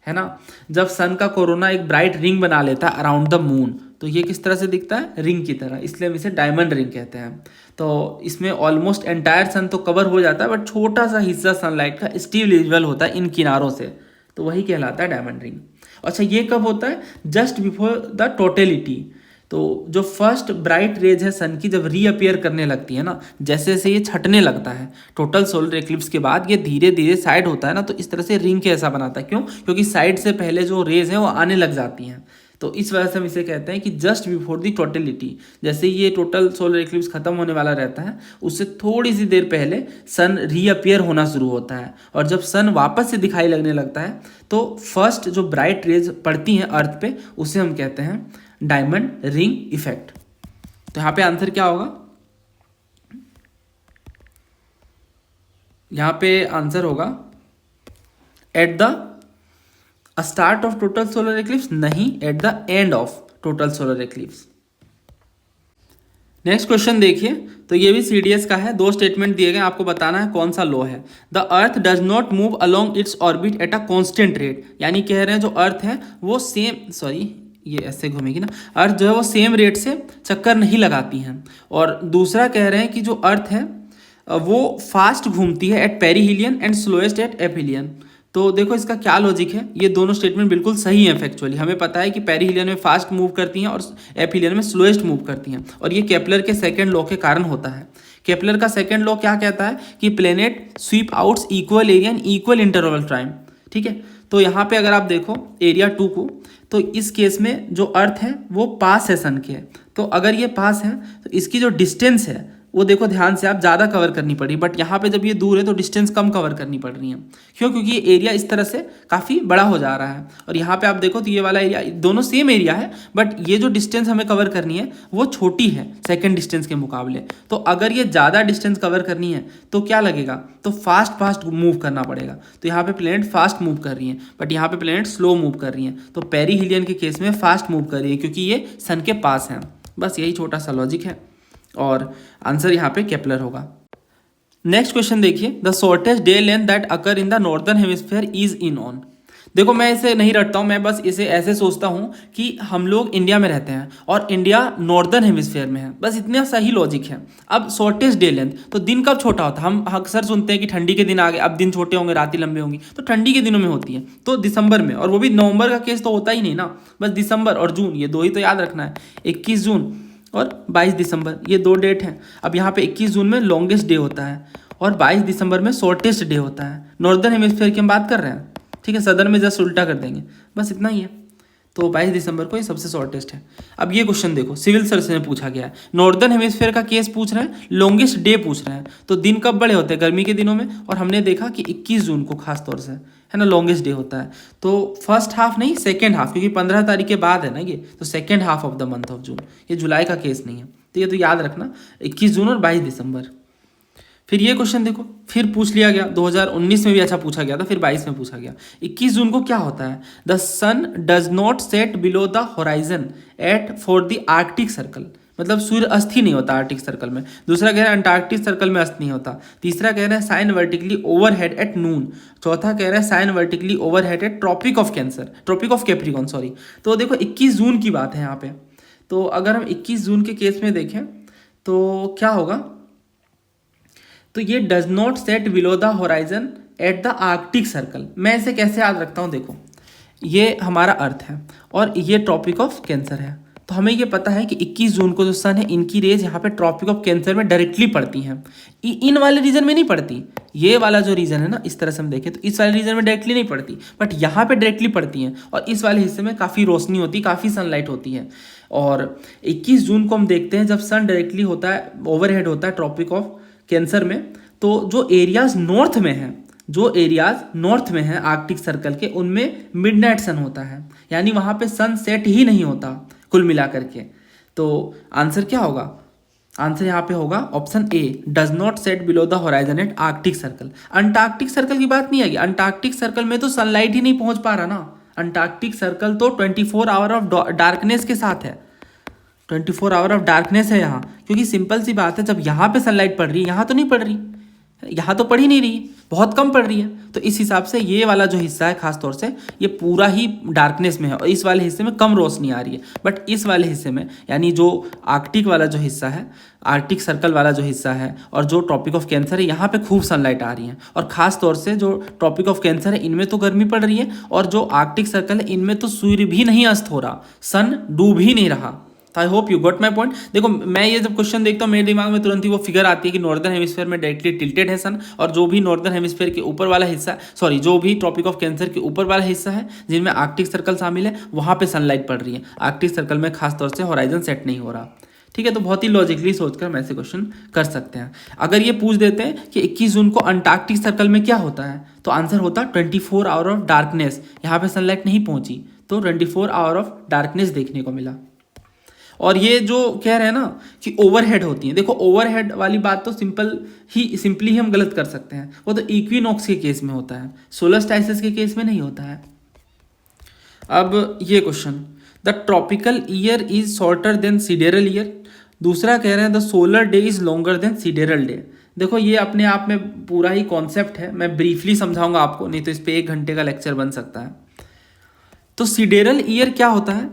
है ना। जब सन का कोरोना एक ब्राइट रिंग बना लेता है अराउंड द मून, तो ये किस तरह से दिखता है, रिंग की तरह, इसलिए हम इसे डायमंड रिंग कहते हैं। तो इसमें ऑलमोस्ट एंटायर सन तो कवर हो जाता है, बट छोटा सा हिस्सा सनलाइट का स्टिल विजिबल होता है इन किनारों से, तो वही कहलाता है डायमंड रिंग। अच्छा, ये कब होता है, जस्ट बिफोर द टोटलिटी। तो जो फर्स्ट ब्राइट रेज है सन की, जब रीअपियर करने लगती है ना, जैसे जैसे ये छटने लगता है टोटल सोलर एक्लिप्स के बाद, ये धीरे धीरे साइड होता है ना, तो इस तरह से रिंग के ऐसा बनाता है। क्यों, क्योंकि साइड से पहले जो रेज है वो आने लग जाती हैं, तो इस वजह से हम इसे कहते हैं कि जस्ट बिफोर द टोटलिटी, जैसे ये टोटल सोलर इक्लिप्स खत्म होने वाला रहता है उससे थोड़ी सी देर पहले सन रीअपियर होना शुरू होता है, और जब सन वापस से दिखाई लगने लगता है तो फर्स्ट जो ब्राइट रेज पड़ती हैं अर्थ पे उसे हम कहते हैं डायमंड रिंग इफेक्ट। तो यहाँ पे आंसर क्या होगा, यहाँ पे आंसर होगा at the start of total solar eclipse, नहीं at the end of total solar eclipse. Next question देखिए, तो ये भी सीडीएस का है, 2 स्टेटमेंट दिए गए, आपको बताना है कौन सा लॉ है। The earth does not move along its orbit at a constant rate, यानी कह रहे हैं जो अर्थ है वो ये ऐसे घूमेगी ना, अर्थ जो है वो सेम रेट से चक्कर नहीं लगाती हैं। और दूसरा कह रहे हैं कि जो अर्थ है वो फास्ट घूमती है at perihelion and slowest at aphelion. तो देखो इसका क्या लॉजिक है, ये दोनों स्टेटमेंट बिल्कुल सही हैं फैक्चुअली। हमें पता है कि पेरीहिलियन में फास्ट मूव करती हैं और एपहिलियन में स्लोएस्ट मूव करती हैं, और ये केपलर के सेकंड लॉ के कारण होता है। केपलर का सेकंड लॉ क्या कहता है कि planet sweep outs equal area in equal interval time, ठीक है। तो यहाँ पे अगर आप देखो एरिया 2 को, तो इस केस में जो अर्थ है वो पास है सन के, तो अगर ये पास है तो इसकी जो डिस्टेंस है वो देखो ध्यान से आप ज़्यादा कवर करनी पड़ी, बट यहाँ पे जब ये दूर है तो डिस्टेंस कम कवर करनी पड़ रही है। क्यों? क्योंकि ये एरिया इस तरह से काफ़ी बड़ा हो जा रहा है, और यहाँ पे आप देखो तो ये वाला एरिया, दोनों सेम एरिया है बट ये जो डिस्टेंस हमें कवर करनी है वो छोटी है सेकेंड डिस्टेंस के मुकाबले। तो अगर ये ज़्यादा डिस्टेंस कवर करनी है तो क्या लगेगा, तो फास्ट मूव करना पड़ेगा। तो यहाँ पे प्लेनेट फास्ट मूव कर रही है बट यहाँ पे प्लेनेट स्लो मूव कर रही है, तो पेरीहिलियन के केस में फास्ट मूव कर रही है क्योंकि ये सन के पास है। बस यही छोटा सा लॉजिक है, और आंसर यहाँ पे केपलर होगा। नेक्स्ट क्वेश्चन देखिए, the shortest day length that occur in the northern hemisphere is in on. देखो मैं इसे नहीं रटता हूँ, मैं बस इसे ऐसे सोचता हूँ कि हम लोग इंडिया में रहते हैं और इंडिया नॉर्दर्न हेमिस्फीयर में है, बस इतना सही लॉजिक है। अब शॉर्टेस्ट डे लेंथ, तो दिन कब छोटा होता है, हम अक्सर सुनते हैं कि ठंडी के दिन आ गए, अब दिन छोटे होंगे रातें लंबे होंगी, तो ठंडी के दिनों में होती है तो दिसंबर में, और वो भी नवंबर का केस तो होता ही नहीं ना, बस दिसंबर और जून, ये 2 ही तो याद रखना है, 21 जून और 22 दिसंबर, ये 2 डेट हैं। अब यहाँ पे 21 जून में लॉन्गेस्ट डे होता है और 22 दिसंबर में शॉर्टेस्ट डे होता है। नॉर्दर्न हेमिस्फीयर की हम बात कर रहे हैं, ठीक है, सदर्न में जस्ट उल्टा कर देंगे, बस इतना ही है। तो 22 दिसंबर को ये सबसे शॉर्टेस्ट है। अब ये क्वेश्चन देखो, सिविल सर्विस में पूछा गया है, नॉर्दर्न हेमिस्फीयर का केस पूछ रहे हैं, लॉन्गेस्ट डे पूछ रहे हैं, तो दिन कब बड़े होते हैं, गर्मी के दिनों में, और हमने देखा कि 21 जून को खास तौर से है ना लॉन्गेस्ट डे होता है। तो फर्स्ट हाफ नहीं सेकेंड हाफ, क्योंकि 15 तारीख के बाद है ना ये, तो second half of the month of June, ये जुलाई का केस नहीं है, तो ये तो याद रखना 21 जून और 22 दिसंबर। फिर ये क्वेश्चन देखो, फिर पूछ लिया गया, 2019 में भी अच्छा पूछा गया था, फिर 22 में पूछा गया। 21 जून को क्या होता है, the sun does not set below the horizon at for the Arctic Circle, मतलब सूर्य अस्त ही नहीं होता आर्कटिक सर्कल में। दूसरा कह रहा है अंटार्कटिक सर्कल में अस्त नहीं होता। तीसरा कह रहा है sun vertically overhead at noon. चौथा कह रहा है sun vertically overhead at Tropic of Capricorn sorry. तो देखो 21 जून की बात है यहाँ पे, तो अगर हम 21 जून के केस में देखें तो क्या होगा, तो ये does not set below the horizon at the Arctic circle. मैं इसे कैसे याद रखता हूँ, देखो ये हमारा अर्थ है और ये ट्रॉपिक ऑफ कैंसर है, तो हमें ये पता है कि 21 जून को जो सन है इनकी रेज यहाँ पे ट्रॉपिक ऑफ कैंसर में डायरेक्टली पड़ती हैं, इन वाले रीजन में नहीं पड़ती। ये वाला जो रीजन है ना, इस तरह से हम देखें तो इस वाले रीजन में डायरेक्टली नहीं पड़ती, बट यहाँ पे डायरेक्टली पड़ती हैं, और इस वाले हिस्से में काफ़ी रोशनी होती है, काफ़ी सनलाइट होती है। और 21 जून को हम देखते हैं जब सन डायरेक्टली होता है, ओवरहेड होता है ट्रॉपिक ऑफ कैंसर में, तो जो एरियाज नॉर्थ में हैं आर्कटिक सर्कल के, उनमें मिडनाइट सन होता है, यानी वहाँ पे सन सेट ही नहीं होता कुल मिला करके। तो आंसर क्या होगा, आंसर यहाँ पे होगा option A, does not set below the horizon at Arctic Circle. Antarctic Circle की बात नहीं आएगी, अंटार्कटिक सर्कल में तो सनलाइट ही नहीं पहुँच पा रहा ना। अंटार्कटिक सर्कल तो 24 आवर ऑफ डार्कनेस के साथ है, 24 आवर ऑफ डार्कनेस है यहाँ, क्योंकि सिंपल सी बात है, जब यहाँ पे सनलाइट पड़ रही है, यहाँ तो नहीं पड़ रही, यहाँ तो पड़ ही नहीं रही, बहुत कम पड़ रही है। तो इस हिसाब से ये वाला जो हिस्सा है खास तौर से ये पूरा ही डार्कनेस में है, और इस वाले हिस्से में कम रोशनी आ रही है। बट इस वाले हिस्से में, यानी जो आर्कटिक वाला जो हिस्सा है, आर्कटिक सर्कल वाला जो हिस्सा है, और जो ट्रॉपिक ऑफ कैंसर है, यहाँ पे खूब सनलाइट आ रही है। और खास तौर से जो ट्रॉपिक ऑफ कैंसर है इनमें तो गर्मी पड़ रही है, और जो आर्कटिक सर्कल है इनमें तो सूर्य भी नहीं अस्त हो रहा, सन डूब ही नहीं रहा। तो I hope you got my point. देखो मैं ये जब क्वेश्चन देखता हूँ मेरे दिमाग में तुरंत ही वो फिगर आती है कि नॉर्दर्न हेमिस्फीयर में डायरेक्टली टिल्टेड है सन, और जो भी नॉर्दर्न हेमिस्फीयर के ऊपर वाला हिस्सा, सॉरी जो भी ट्रॉपिक ऑफ कैंसर के ऊपर वाला हिस्सा है जिनमें आर्कटिक सर्कल शामिल है, वहाँ पे सनलाइट पड़ रही है। आर्कटिक सर्कल में खासतौर से हॉराइजन सेट नहीं हो रहा। ठीक है, तो बहुत ही लॉजिकली सोचकर हम ऐसे क्वेश्चन कर सकते हैं। अगर ये पूछ देते हैं कि 21 जून को अंटार्कटिक सर्कल में क्या होता है, तो आंसर होता 24 आवर ऑफ डार्कनेस। यहाँ पे सनलाइट नहीं पहुंची तो 24 आवर ऑफ डार्कनेस देखने को मिला। और ये जो कह रहे हैं ना कि ओवरहेड होती है, देखो ओवरहेड वाली बात तो सिंपली हम गलत कर सकते हैं। वो तो इक्विनॉक्स के केस में होता है, सोलस्टाइसिस के केस में नहीं होता है। अब ये question, the tropical year is shorter than sidereal year. दूसरा कह रहे हैं the solar day is longer than sidereal day. देखो ये अपने आप में पूरा ही कॉन्सेप्ट है, मैं ब्रीफली समझाऊंगा आपको, नहीं तो इस पर 1 घंटे का लेक्चर बन सकता है। तो सिडेरल ईयर क्या होता है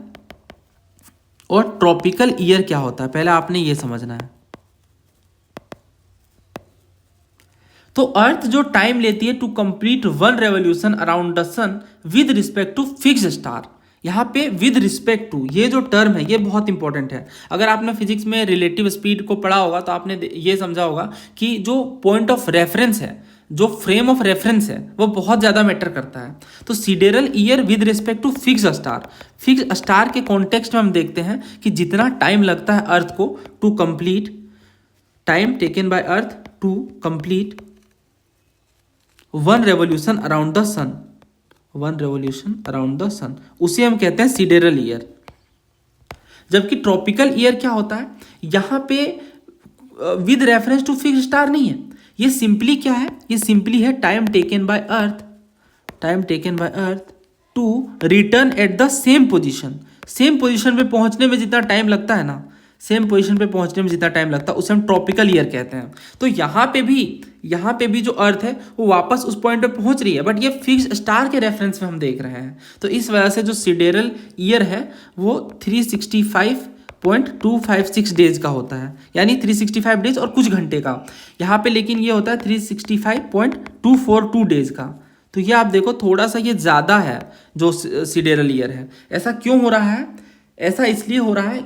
और ट्रॉपिकल ईयर क्या होता है, पहले आपने ये समझना है। तो अर्थ जो टाइम लेती है to complete 1 revolution around the sun with respect to fix star, यहाँ पे विद रिस्पेक्ट टू ये जो टर्म है ये बहुत इंपॉर्टेंट है। अगर आपने फिजिक्स में रिलेटिव स्पीड को पढ़ा होगा तो आपने ये समझा होगा कि जो पॉइंट ऑफ रेफरेंस है, जो फ्रेम ऑफ रेफरेंस है, वो बहुत ज़्यादा मैटर करता है। तो sidereal year with respect to fix star, fix star के कॉन्टेक्स्ट में हम देखते हैं कि जितना टाइम लगता है अर्थ को to complete, time taken by earth to complete 1 revolution around the sun, 1 revolution around the sun, उसे हम कहते हैं सिडेरल ईयर। जबकि ट्रॉपिकल ईयर क्या होता है, यहाँ पे with reference to fix star नहीं है, ये सिंपली क्या है, ये सिंपली है time taken by earth, time taken by earth to return at the same position. Same position पे पहुंचने में जितना टाइम लगता है ना, सेम पोजीशन पे पहुंचने में जितना टाइम लगता है उसे हम ट्रॉपिकल ईयर कहते हैं। तो यहाँ पे भी जो अर्थ है वो वापस उस पॉइंट पे पहुंच रही है, बट ये फिक्स स्टार के रेफरेंस में हम देख रहे हैं। तो इस वजह से जो सिडेरल ईयर है वो 365.256 डेज का होता है, यानी 365 डेज और कुछ घंटे का। यहाँ पे लेकिन ये होता है 365.242 डेज का। तो ये आप देखो थोड़ा सा ये ज़्यादा है जो सिडेरल ईयर है। ऐसा क्यों हो रहा है, ऐसा इसलिए हो रहा है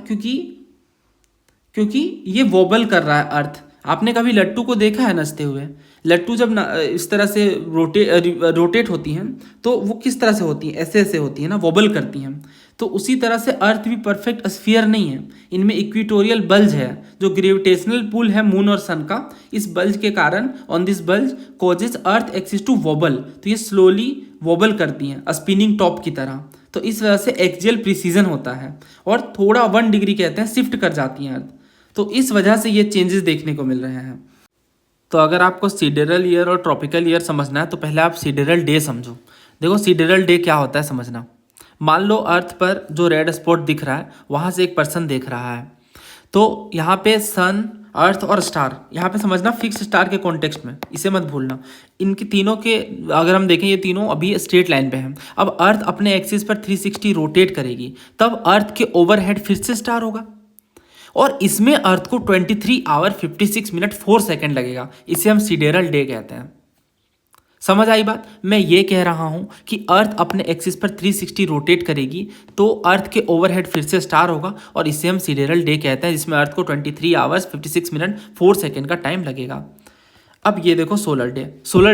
क्योंकि ये वॉबल कर रहा है अर्थ। आपने कभी लट्टू को देखा है नचते हुए? लट्टू जब इस तरह से रोटेट होती हैं तो वो किस तरह से होती हैं, ऐसे ऐसे होती है ना, वॉबल करती हैं। तो उसी तरह से अर्थ भी परफेक्ट स्फीयर नहीं है, इनमें इक्वेटोरियल बल्ज है, जो ग्रेविटेशनल पुल है मून और सन का। इस बल्ज के कारण on this bulge causes earth axis to wobble, तो ये स्लोली वॉबल करती हैं स्पिनिंग टॉप की तरह। तो इस वजह से एक्सियल प्रिसीजन होता है और थोड़ा 1 डिग्री कहते हैं शिफ्ट कर जाती हैं अर्थ। तो इस वजह से ये चेंजेस देखने को मिल रहे हैं। तो अगर आपको सिडेरल ईयर और ट्रॉपिकल ईयर समझना है तो पहले आप सिडेरल डे समझो। देखो सिडेरल डे क्या होता है समझना। मान लो अर्थ पर जो रेड स्पॉट दिख रहा है वहाँ से एक पर्सन देख रहा है, तो यहाँ पे सन, अर्थ और स्टार, यहाँ पे समझना फिक्स स्टार के कॉन्टेक्स्ट में, इसे मत भूलना। इनके तीनों के अगर हम देखें ये तीनों अभी स्ट्रेट लाइन पे हैं। अब अर्थ अपने एक्सिस पर 360 रोटेट करेगी, तब अर्थ के ओवरहेड फिर से स्टार होगा और इसमें अर्थ को 23 आवर 56 मिनट 4 सेकेंड लगेगा। इसे हम सिडेरल डे कहते हैं। समझ आई बात? मैं ये कह रहा हूं कि अर्थ अपने एक्सिस पर 360 रोटेट करेगी तो अर्थ के ओवरहेड फिर से स्टार होगा और इसे हम सिडेरल डे कहते हैं, जिसमें अर्थ को 23 आवर्स 56 मिनट 4 सेकेंड का टाइम लगेगा। अब ये देखो सोलर डे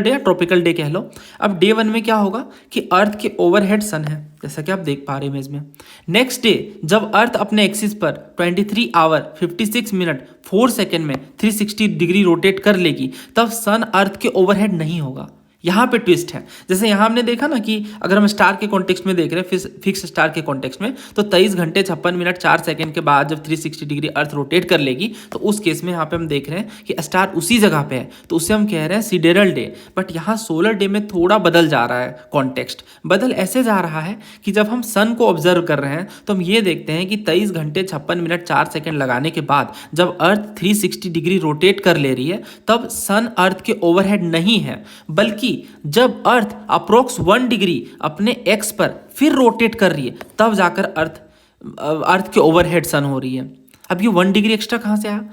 या ट्रॉपिकल डे कह लो। अब डे 1 में क्या होगा कि अर्थ के ओवरहेड सन है, जैसा कि आप देख पा रहे हैं इमेज में। नेक्स्ट डे जब अर्थ अपने एक्सिस पर 23 आवर 56 मिनट 4 सेकेंड में 360 डिग्री रोटेट कर लेगी, तब सन अर्थ के ओवरहेड नहीं होगा। यहाँ पे ट्विस्ट है। जैसे यहाँ हमने देखा ना कि अगर हम स्टार के कॉन्टेक्स्ट में देख रहे हैं, फिक्स स्टार के कॉन्टेक्स्ट में, तो 23 घंटे 56 मिनट 4 सेकंड के बाद जब 360 डिग्री अर्थ रोटेट कर लेगी, तो उस केस में यहाँ पे हम देख रहे हैं कि स्टार उसी जगह पे है, तो उसे हम कह रहे हैं सिडेरल डे। बट यहाँ सोलर डे में थोड़ा बदल जा रहा है कॉन्टेक्स्ट। बदल ऐसे जा रहा है कि जब हम सन को ऑब्जर्व कर रहे हैं तो हम ये देखते हैं कि 23 घंटे 56 मिनट 4 सेकंड लगाने के बाद जब अर्थ 360 डिग्री रोटेट कर ले रही है, तब सन अर्थ के ओवरहेड नहीं है, बल्कि जब अर्थ अप्रोक्स 1 डिग्री अपने एक्स पर फिर रोटेट कर रही है, तब जाकर अर्थ के ओवरहेड सन हो रही है। अब ये 1 डिग्री एक्स्ट्रा कहाँ से आया?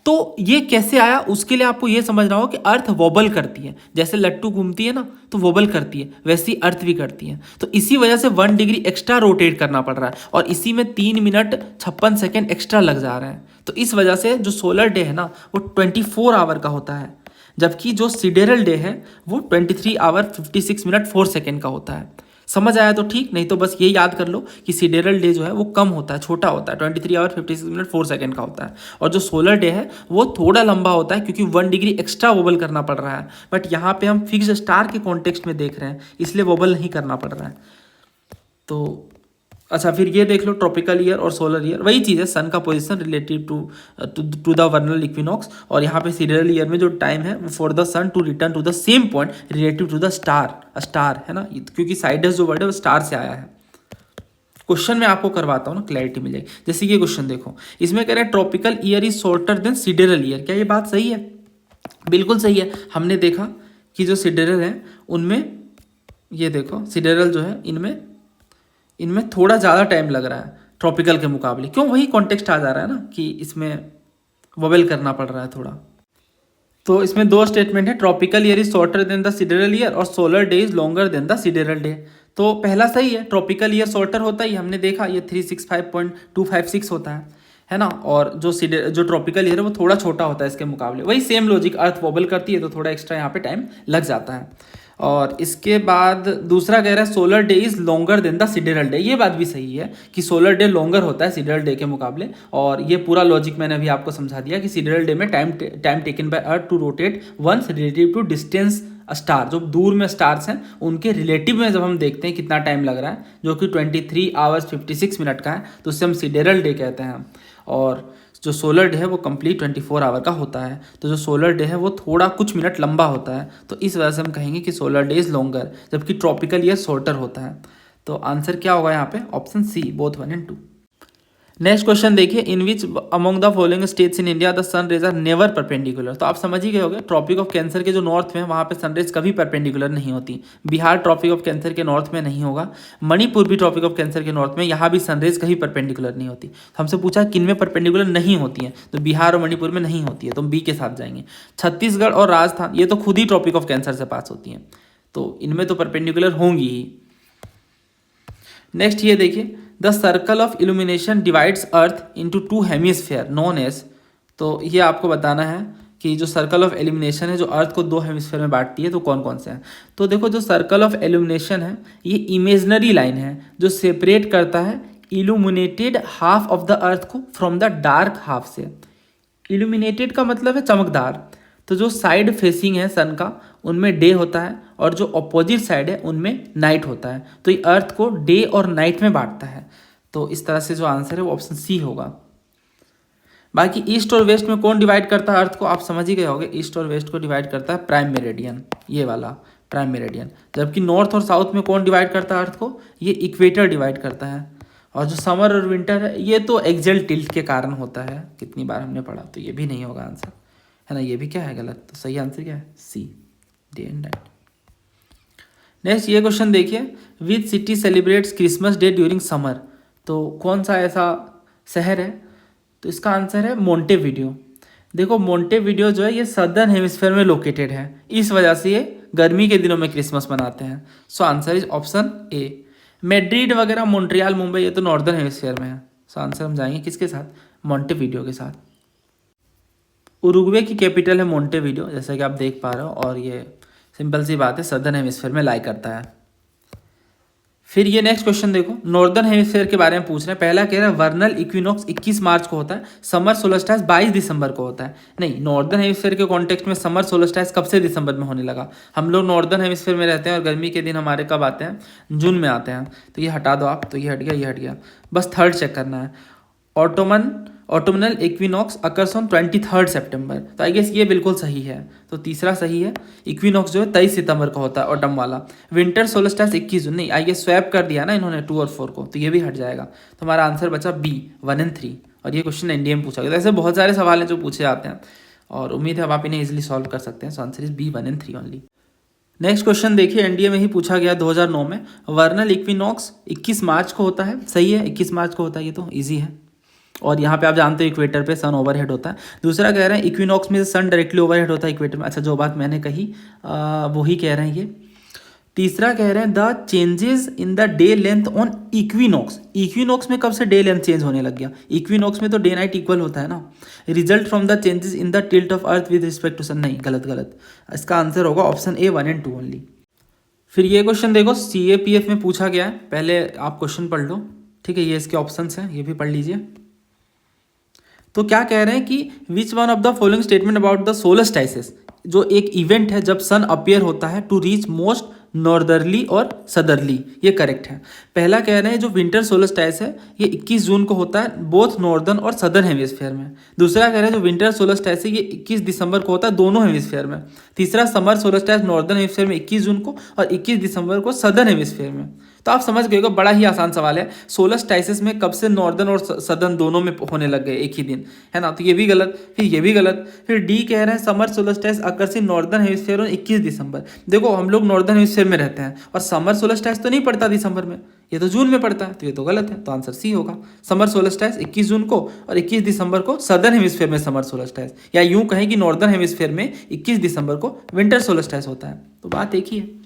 तो ये कैसे आया, उसके लिए आपको ये समझना होगा कि अर्थ वोबल करती है, जैसे लट्टू घूमती है ना तो वोबल करती है, वैसी अर्थ भी करती है। तो इसी वजह से 1 डिग्री एक्स्ट्रा रोटेट करना पड़ रहा है और इसी में 3 मिनट 56 सेकेंड एक्स्ट्रा लग जा रहे हैं। तो इस वजह से जो सोलर डे है ना वो 24 आवर का होता है, जबकि जो सिडेरल डे है वो 23 आवर 56 मिनट 4 सेकेंड का होता है। समझ आया तो ठीक, नहीं तो बस ये याद कर लो कि सिडेरल डे जो है वो कम होता है, छोटा होता है, 23 आवर 56 मिनट 4 सेकेंड का होता है। और जो सोलर डे है वो थोड़ा लंबा होता है क्योंकि 1 डिग्री एक्स्ट्रा वोबल करना पड़ रहा है। बट यहाँ पे हम फिक्स स्टार के कॉन्टेक्स्ट में देख रहे हैं, इसलिए वोबल नहीं करना पड़ रहा है। तो अच्छा, फिर ये देख लो ट्रॉपिकल ईयर और सोलर ईयर वही चीज़ है, सन का position relative to the vernal equinox, और यहाँ पे सिडेरल ईयर में जो टाइम है वो for the sun to return to the same point relative to the star है ना, क्योंकि साइडस जो वर्ड है वो स्टार से आया है। क्वेश्चन में आपको करवाता हूँ ना, क्लैरिटी मिलेगी। जैसे ये क्वेश्चन देखो, इसमें कह रहे हैं tropical year is shorter than sidereal year. क्या ये बात सही है? बिल्कुल सही है। हमने देखा कि जो सिडेरल है उनमें, ये देखो सिडेरल जो है इनमें थोड़ा ज़्यादा टाइम लग रहा है ट्रॉपिकल के मुकाबले। क्यों? वही कॉन्टेक्स्ट आ जा रहा है ना कि इसमें वोवेल करना पड़ रहा है थोड़ा। तो इसमें 2 स्टेटमेंट है, tropical year is shorter than the sidereal year और solar day is longer than the sidereal day. तो पहला सही है, ट्रॉपिकल ईयर शॉर्टर होता ही हमने देखा, ये 365.256 होता है ना। और जो ट्रॉपिकल ईयर है वो थोड़ा छोटा होता है इसके मुकाबले। वही सेम लॉजिक, अर्थ वोबल करती है तो थोड़ा एक्स्ट्रा यहाँ पे टाइम लग जाता है। और इसके बाद दूसरा कह रहा है solar day is longer than the sidereal day. ये बात भी सही है कि सोलर डे लॉन्गर होता है सिडेरल डे के मुकाबले। और ये पूरा लॉजिक मैंने अभी आपको समझा दिया कि सिडेरल डे में time taken by earth to rotate once relative to distance star, जो दूर में स्टार्स हैं उनके रिलेटिव में जब हम देखते हैं कितना टाइम लग रहा है, जो कि 23 आवर्स 56 मिनट का है, तो उससे हम सिडेरल डे कहते हैं। और जो सोलर डे है वो कंप्लीट 24 आवर का होता है। तो जो सोलर डे है वो थोड़ा कुछ मिनट लंबा होता है, तो इस वजह से हम कहेंगे कि सोलर डे इज लॉन्गर, जबकि ट्रॉपिकल ईयर शॉर्टर होता है। तो आंसर क्या होगा यहाँ पे? Option C, both 1 and 2। Next question देखिए, in which among the following states in India the sun rays are never perpendicular. तो आप समझ ही गए होंगे, ट्रॉपिक ऑफ कैंसर के जो नॉर्थ में है वहाँ पे सन रेज कभी परपेंडिकुलर नहीं होती। बिहार ट्रॉपिक ऑफ कैंसर के नॉर्थ में नहीं होगा, मणिपुर भी ट्रॉपिक ऑफ कैंसर के नॉर्थ में, यहाँ भी सन रेज कभी परपेंडिकुलर नहीं होती। तो हमसे पूछा किन में परपेंडिकुलर नहीं होती है, तो बिहार और मणिपुर में नहीं होती है, तो हम बी के साथ जाएंगे। छत्तीसगढ़ और राजस्थान ये तो खुद ही ट्रॉपिक ऑफ कैंसर से पास होती हैं, तो इनमें तो परपेंडिकुलर होंगी ही। नेक्स्ट ये देखिए, the circle of illumination divides earth into 2 hemisphere known as. तो ये आपको बताना है कि जो सर्कल ऑफ इल्यूमिनेशन है जो अर्थ को 2 हेमिस्फेयर में बांटती है, तो कौन कौन से हैं। तो देखो, जो सर्कल ऑफ इल्यूमिनेशन है ये इमेजनरी लाइन है जो सेपरेट करता है इल्यूमिनेटेड हाफ ऑफ द अर्थ को फ्रॉम द डार्क हाफ से। इल्यूमिनेटेड का मतलब है चमकदार। तो जो साइड फेसिंग है सन का उनमें डे होता है और जो अपोजिट साइड है उनमें नाइट होता है। तो ये अर्थ को डे और नाइट में बांटता है। तो इस तरह से जो आंसर है वो ऑप्शन सी होगा। बाकी ईस्ट और वेस्ट में कौन डिवाइड करता है अर्थ को, आप समझ ही गए होंगे। ईस्ट और वेस्ट को डिवाइड करता है प्राइम मेरिडियन, ये वाला प्राइम मेरिडियन। जबकि नॉर्थ और साउथ में कौन डिवाइड करता है अर्थ को, ये इक्वेटर डिवाइड करता है। और जो समर और विंटर है ये तो एक्सेल टिल्ट के कारण होता है, कितनी बार हमने पढ़ा। तो ये भी नहीं होगा आंसर, है ना। ये भी क्या है गलत, तो सही आंसर क्या है? सी, डे एंड नाइट। नेक्स्ट ये क्वेश्चन देखिए, which city celebrates Christmas day during summer. तो कौन सा ऐसा शहर है, तो इसका आंसर है मोंटेविडियो। देखो मोंटेविडियो जो है ये सदर्न हेमिस्फीयर में लोकेटेड है, इस वजह से ये गर्मी के दिनों में क्रिसमस मनाते हैं। So answer is option A. Madrid वगैरह, मॉन्ट्रियल, मुंबई ये तो नॉर्दर्न हेमिस्फीयर में है। सो आंसर हम जाएंगे किसके साथ? मोंटेविडियो के साथ। उरुग्वे की कैपिटल है मोंटेविडियो, जैसा कि आप देख पा रहे हो, और ये सिंपल सी बात है सदर्न हेमिस्फीयर में लाई करता है। फिर ये नेक्स्ट क्वेश्चन देखो, नॉर्दर्न हेमिस्फीयर के बारे में पूछ रहे हैं। पहला कह रहा है वर्नल इक्विनॉक्स 21 मार्च को होता है, समर सोलस्टाइस 22 दिसंबर को होता है। नहीं, नॉर्दर्न हेमिस्फीयर के कॉन्टेक्स्ट में समर सोलस्टाइस कब से दिसंबर में होने लगा? हम लोग नॉर्दर्न हेमिस्फीयर में रहते हैं और गर्मी के दिन हमारे कब आते हैं? जून में आते हैं। तो ये हटा दो आप, तो ये हट गया, ये हट गया। बस थर्ड चेक करना है। ऑटोमनल इक्विनॉक्स अकर्स ऑन 23 सितंबर। तो आई गेस ये बिल्कुल सही है, तो तीसरा सही है। इक्विनॉक्स जो है 23 सितंबर का होता है ऑटम वाला। विंटर सोलस्टाइस 21 जून। नहीं, आई गेस स्वैप कर दिया ना इन्होंने 2 और 4 को, तो ये भी हट जाएगा। तो हमारा आंसर बचा बी, 1 and 3। और ये क्वेश्चन एनडीए में पूछा गया। ऐसे बहुत सारे सवाल हैं जो पूछे जाते हैं और उम्मीद है अब आप इन्हें इजिली सॉल्व कर सकते हैं। So answer is B, 1 and 3 only. Next question देखिए, एनडीए में ही पूछा गया 2009 में। वर्नल इक्विनॉक्स 21 मार्च को होता है, सही है, 21 मार्च को होता है, ये तो ईजी है। और यहाँ पे आप जानते हो इक्वेटर पे सन ओवरहेड होता है। दूसरा कह रहे हैं इक्विनॉक्स में सन डायरेक्टली ओवरहेड होता है इक्वेटर में। अच्छा, जो बात मैंने कही वही कह रहे हैं ये। तीसरा कह रहे हैं the changes in the day length on equinox. Equinox में कब से डे लेंथ चेंज होने लग गया? इक्विनॉक्स में तो डे नाइट इक्वल होता है ना। Result from the changes in the tilt of earth with respect to sun. नहीं, गलत गलत। इसका आंसर होगा ऑप्शन ए 1 और 2 ओनली। फिर ये क्वेश्चन देखो, CAPF में पूछा गया है, पहले आप क्वेश्चन पढ़ लो, ठीक है। ये इसके ऑप्शंस हैं, ये भी पढ़ लीजिए। तो क्या कह रहे हैं कि which one of the following statement about the solstices, जो एक इवेंट है जब सन अपीयर होता है टू रीच मोस्ट नॉर्दर्ली और सदरली, ये करेक्ट है। पहला कह रहे हैं जो विंटर सोलस्टाइस है ये 21 जून को होता है बोथ नॉर्दर्न और सदर्न हेमिस्फीयर में। दूसरा कह रहे हैं जो विंटर सोलस्टाइस है ये 21 दिसंबर को होता है दोनों हेमिस्फीयर में। तीसरा समर सोलस्टाइस नॉर्दर्न हेमिस्फीयर में 21 जून को और 21 दिसंबर को सदर्न हेमिस्फीयर में। तो आप समझ गए हो, बड़ा ही आसान सवाल है। सोलस्टाइसिस में कब से नॉर्दर्न और सदर्न दोनों में होने लग गए एक ही दिन, है ना। तो ये भी गलत, फिर ये भी गलत। फिर डी कह रहे हैं summer solstice occurs in northern hemisphere on 21 दिसंबर। देखो हम लोग नॉर्दर्न हेमिस्फीयर में रहते हैं और समर सोलस्टाइस तो नहीं पड़ता दिसंबर में, ये तो जून में पड़ता है, तो ये तो गलत है। तो आंसर सी होगा। समर सोलस्टाइस 21 जून को और 21 दिसंबर को सदर्न हेमिस्फीयर में समर सोलस्टाइस, या यूं कहें कि नॉर्दर्न हेमिस्फीयर में 21 दिसंबर को विंटर सोलस्टाइस होता है। तो बात एक ही है।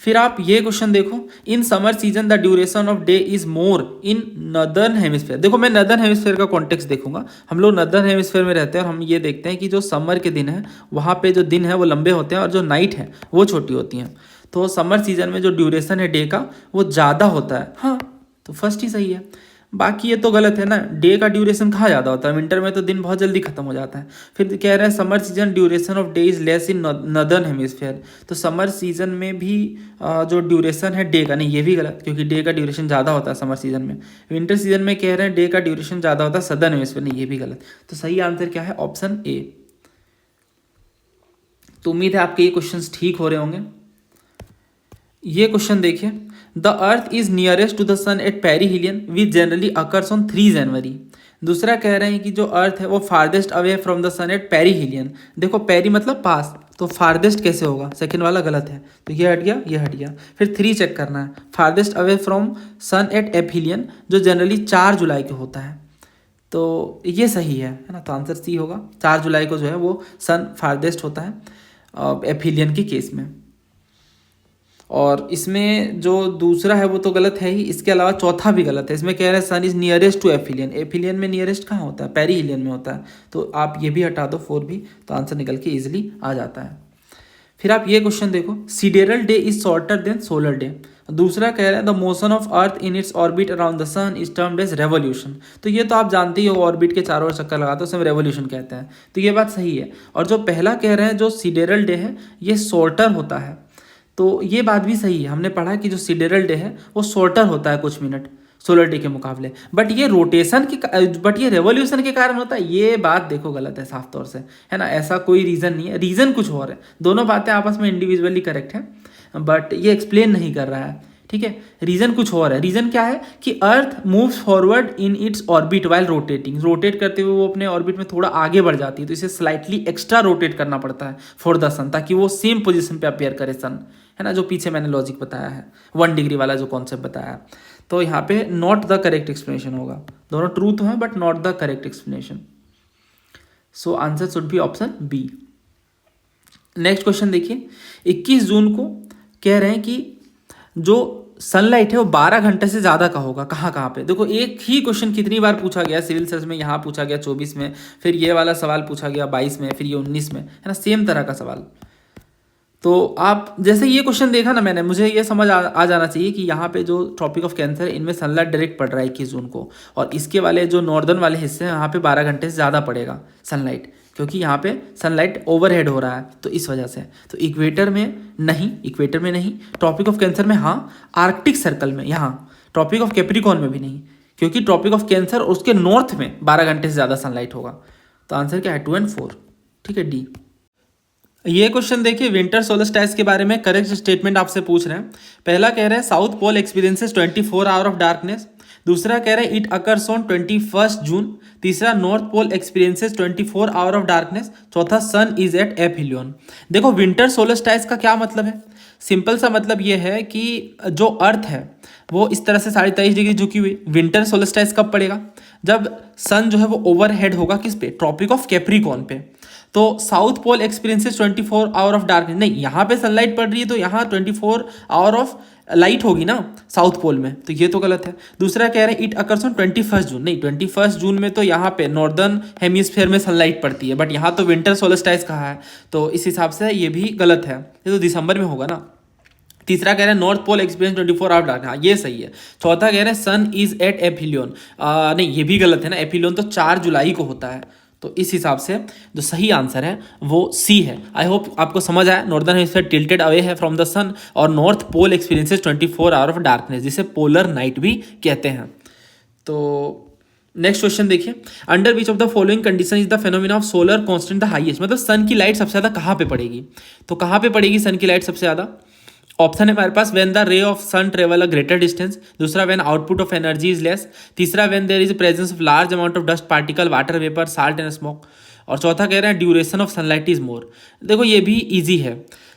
फिर आप ये क्वेश्चन देखो, in summer season the duration of day is more in northern hemisphere. देखो मैं नदर्न हेमिस्फीयर का कॉन्टेक्स्ट देखूंगा, हम लोग नदर्न हेमिस्फीयर में रहते हैं और हम ये देखते हैं कि जो समर के दिन है वहाँ पे जो दिन है वो लंबे होते हैं और जो नाइट है वो छोटी होती हैं। तो समर सीजन में जो ड्यूरेशन है डे का वो ज़्यादा होता है। हाँ, तो फर्स्ट ही सही है। बाकी ये तो गलत है ना, डे का ड्यूरेशन कहाँ ज़्यादा होता है? विंटर में तो दिन बहुत जल्दी खत्म हो जाता है। फिर कह रहे हैं summer season duration of day is less in northern hemisphere. तो समर सीजन में भी जो ड्यूरेशन है डे का, नहीं ये भी गलत, क्योंकि डे का ड्यूरेशन ज़्यादा होता है समर सीजन में। विंटर सीजन में कह रहे हैं डे का ड्यूरेशन ज़्यादा होता है सदर्न हेमिस्फीयर, नहीं ये भी गलत। तो सही आंसर क्या है? Option A. तो उम्मीद है आपके ये क्वेश्चन ठीक हो रहे होंगे। ये क्वेश्चन देखिए, the earth is nearest to the sun at perihelion which generally occurs on 3 January. दूसरा कह रहे हैं कि जो अर्थ है वो farthest away from the sun at perihelion. देखो पेरी मतलब पास, तो फारदेस्ट कैसे होगा? सेकंड वाला गलत है, तो ये हट गया, ये हट गया। फिर 3 चेक करना है, farthest away from sun at aphelion जो जनरली 4 जुलाई को होता है। तो ये सही है ना। तो आंसर सी होगा। 4 जुलाई को जो है वो सन फारदेस्ट होता है एपहिलियन के केस में। और इसमें जो दूसरा है वो तो गलत है ही, इसके अलावा चौथा भी गलत है। इसमें कह रहे हैं sun is nearest to aphelion. Aphelion में नियरेस्ट कहाँ होता है? पेरिहिलियन में होता है। तो आप ये भी हटा दो 4 भी, तो आंसर निकल के इजिली आ जाता है। फिर आप ये क्वेश्चन देखो, sidereal day is shorter than solar day. दूसरा कह रहे हैं the motion of earth in its orbit around the sun is termed as revolution. तो ये तो आप जानते ही हो, ऑर्बिट के चारों ओर चक्कर लगाते हैं उसे रेवोल्यूशन कहते हैं। तो ये बात सही है। और जो पहला कह रहे हैं जो सिडेरल डे है ये शॉर्टर होता है, तो ये बात भी सही है। हमने पढ़ा कि जो सिडेरल डे है वो शॉर्टर होता है कुछ मिनट सोलर डे के मुकाबले, बट ये रोटेशन के बट ये रेवोल्यूशन के कारण होता है। ये बात देखो गलत है साफ तौर से, है ना। ऐसा कोई रीज़न नहीं है, रीज़न कुछ और है। दोनों बातें आपस में इंडिविजुअली करेक्ट है, बट ये एक्सप्लेन नहीं कर रहा है, ठीक है। रीज़न कुछ और है। रीज़न क्या है कि earth moves forward in its orbit while rotating. Rotate करते हुए वो अपने ऑर्बिट में थोड़ा आगे बढ़ जाती है, तो इसे स्लाइटली एक्स्ट्रा रोटेट करना पड़ता है फॉर द सन, ताकि वो सेम पोजीशन पे अपीयर करे सन, है ना। जो पीछे मैंने लॉजिक बताया है 1 डिग्री वाला जो कॉन्सेप्ट बताया, तो यहाँ पे नॉट द करेक्ट एक्सप्लेनेशन होगा। दोनों ट्रू तो है but not the correct explanation. So answer should be option B. Next question देखिए, 21 जून को कह रहे हैं कि जो सनलाइट है वो 12 घंटे से ज़्यादा का होगा। कहाँ कहाँ पे? देखो एक ही क्वेश्चन कितनी बार पूछा गया सिविल सर्च में। यहाँ पूछा गया 24 में, फिर ये वाला सवाल पूछा गया 22 में, फिर ये 19 में, है ना। सेम तरह का सवाल। तो आप जैसे ये क्वेश्चन देखा ना मैंने, मुझे ये समझ आ जाना चाहिए कि यहाँ पे जो ट्रॉपिक ऑफ कैंसर है इनमें सनलाइट डायरेक्ट पड़ रहा है 21 जून को, और इसके वाले जो नॉर्दर्न वाले हिस्से हैं वहाँ पे 12 घंटे से ज़्यादा पड़ेगा सनलाइट, क्योंकि यहाँ पे सनलाइट ओवरहेड हो रहा है, तो इस वजह से। तो इक्वेटर में नहीं, ट्रॉपिक ऑफ कैंसर में हाँ, आर्कटिक सर्कल में यहाँ, ट्रॉपिक ऑफ कैप्रिकॉर्न में भी नहीं, क्योंकि ट्रॉपिक ऑफ कैंसर उसके नॉर्थ में 12 घंटे से ज़्यादा सनलाइट होगा। तो आंसर क्या है? 2 और 4, ठीक है, डी। ये क्वेश्चन देखिए, विंटर सोलस्टाइस के बारे में करेक्ट स्टेटमेंट आपसे पूछ रहे हैं। पहला कह रहे हैं south pole experiences 24 hour of darkness. दूसरा कह रहे हैं इट अकर्स ऑन 21 जून। तीसरा north pole experiences 24 hour of darkness. चौथा सन इज एट एपहिलियन। देखो विंटर सोलस्टाइस का क्या मतलब है? सिंपल सा मतलब ये है कि जो अर्थ है वो इस तरह से 23.5 डिग्री झुकी हुई। विंटर सोलस्टाइस कब पड़ेगा? जब सन जो है वो ओवरहेड होगा किस पे? ट्रॉपिक ऑफ कैप्रिकॉर्न पे। तो south pole experiences 24 hour of dark, नहीं यहाँ पे सनलाइट पड़ रही है तो यहाँ 24 आवर ऑफ लाइट होगी ना साउथ पोल में, तो ये तो गलत है। दूसरा कह रहे हैं इट अकर्स ऑन 21 जून, नहीं 21 जून में तो यहाँ पे नॉर्दर्न हेमिस्फेयर में सनलाइट पड़ती है, बट यहाँ तो विंटर सोलस्टाइस कहा है, तो इस हिसाब से ये भी गलत है, ये तो दिसंबर में होगा ना। तीसरा कह रहे हैं north pole experience 24 hour dark, हाँ ये सही है। चौथा कह रहे हैं सन इज एट एपिलियन, नहीं ये भी गलत है ना, एपिलियन तो 4 जुलाई को होता है, तो इस हिसाब से जो सही आंसर है वो सी है। आई होप आपको समझ आया। नॉर्दर्न हेमिस्फीयर टिल्टेड अवे है फ्रॉम द सन और north pole experiences 24 hour of darkness, जिसे पोलर नाइट भी कहते हैं। तो नेक्स्ट क्वेश्चन देखिए, under which of the following condition is the phenomena of solar constant the highest, मतलब सन की लाइट सबसे ज़्यादा कहाँ पे पड़ेगी, तो कहाँ पे पड़ेगी सन की लाइट सबसे ज़्यादा? ऑप्शन है हमारे पास, when the ray of sun travel a greater distance, दूसरा when output of energy is less, तीसरा when there is presence of large amount of dust particle, water vapour, salt and smoke, और चौथा कह रहे हैं duration of sunlight is more. देखो ये भी इजी है।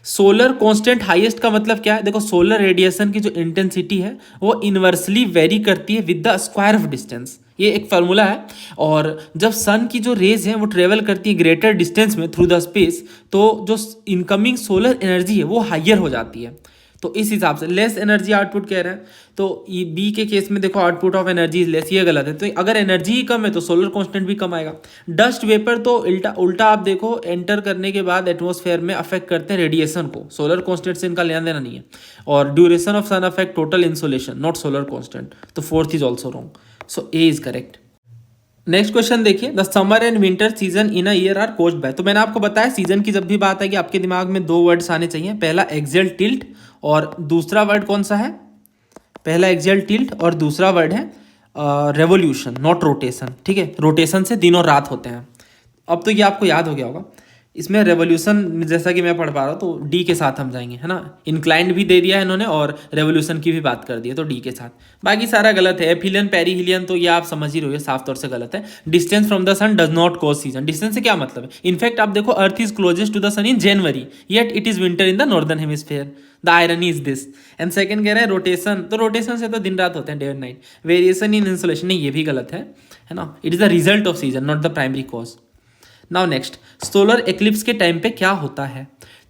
सोलर कांस्टेंट हाईएस्ट का मतलब क्या है? देखो सोलर रेडिएशन की जो इंटेंसिटी है वो इन्वर्सली वेरी करती है with the square of distance, ये एक फार्मूला है। और जब सन की जो रेज है वो ट्रेवल करती है ग्रेटर डिस्टेंस में थ्रू द स्पेस, तो जो इनकमिंग सोलर एनर्जी है वो हायर हो जाती है, तो इस हिसाब से लेस एनर्जी आउटपुट कह रहे हैं। तो ये बी के केस में देखो output of energy is less, ये गलत है। तो अगर एनर्जी ही कम है तो सोलर कांस्टेंट भी कम आएगा। डस्ट वेपर तो उल्टा आप देखो एंटर करने के बाद एटमॉस्फेयर में अफेक्ट करते हैं रेडिएशन को, सोलर कांस्टेंट से इनका लेना देना नहीं है। और duration of sun affect total insolation, not solar constant, तो fourth is also wrong, so A is correct. Next question देखिए, the summer and winter season in a year are caused by, तो मैंने आपको बताया सीजन की जब भी बात आएगी आपके दिमाग में 2 वर्ड्स आने चाहिए, पहला एक्सियल टिल्ट और दूसरा वर्ड कौन सा है? पहला एक्सियल टिल्ट और दूसरा वर्ड है रेवोल्यूशन, नॉट रोटेशन, ठीक है, रोटेशन से दिन और रात होते हैं। अब तो ये आपको याद हो गया होगा। इसमें रेवोल्यूशन जैसा कि मैं पढ़ पा रहा हूँ तो डी के साथ हम जाएंगे, है ना, इंक्लाइंड भी दे दिया है इन्होंने और रेवोल्यूशन की भी बात कर दी है, तो डी के साथ। बाकी सारा गलत है। एफिलियन पेरीहिलियन तो ये आप समझ ही रहे हो, साफ तौर से गलत है। Distance from the sun does not cause season, distance से क्या मतलब है? इनफैक्ट आप देखो earth is closest to the sun in January, yet it is winter in the northern hemisphere, the irony is this. And second कह रहे हैं रोटेशन, तो रोटेशन से तो दिन रात होते हैं, day and night. Variation in insulation, नहीं ये भी गलत है ना, it is the result of season not the primary cause. Now next, solar eclipse के टाइम पे क्या होता है?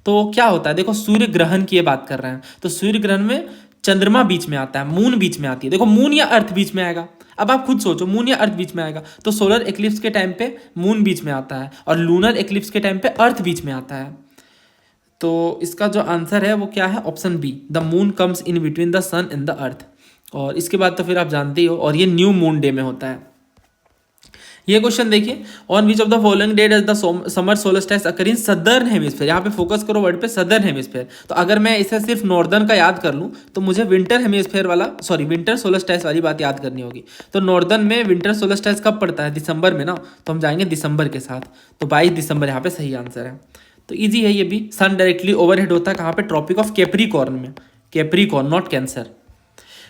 तो क्या होता है, देखो सूर्य ग्रहण की बात कर रहे हैं, तो सूर्य ग्रहण में चंद्रमा बीच में आता है, मून बीच में आती है। देखो मून या अर्थ बीच में आएगा, अब आप खुद सोचो मून या अर्थ बीच में आएगा, तो सोलर एक्लिप्स के टाइम पे मून बीच में आता है और लूनर एक्लिप्स के टाइम पे अर्थ बीच में आता है। तो इसका जो आंसर है वो क्या है? Option B, the moon comes in between the sun and the earth. और इसके बाद तो फिर आप जानते ही हो, और ये न्यू मून डे में होता है। ये क्वेश्चन देखिए, on which of the following day does the summer solstice occur in southern hemisphere, यहाँ पे फोकस करो वर्ड पे सदर्न हेमिस्फीयर। तो अगर मैं इसे सिर्फ नॉर्दर्न का याद कर लूँ तो मुझे विंटर हेमिस्फीयर वाला विंटर सोलस्टाइस वाली बात याद करनी होगी। तो नॉर्दर्न में विंटर सोलस्टाइस कब पड़ता है? दिसंबर में ना, तो हम जाएंगे दिसंबर के साथ, तो 22 दिसंबर यहाँ पे सही आंसर है। तो ईजी है ये भी। सन डायरेक्टली ओवरहेड होता है कहाँ पे? ट्रॉपिक ऑफ कैप्रिकॉर्न में, Capricorn not cancer.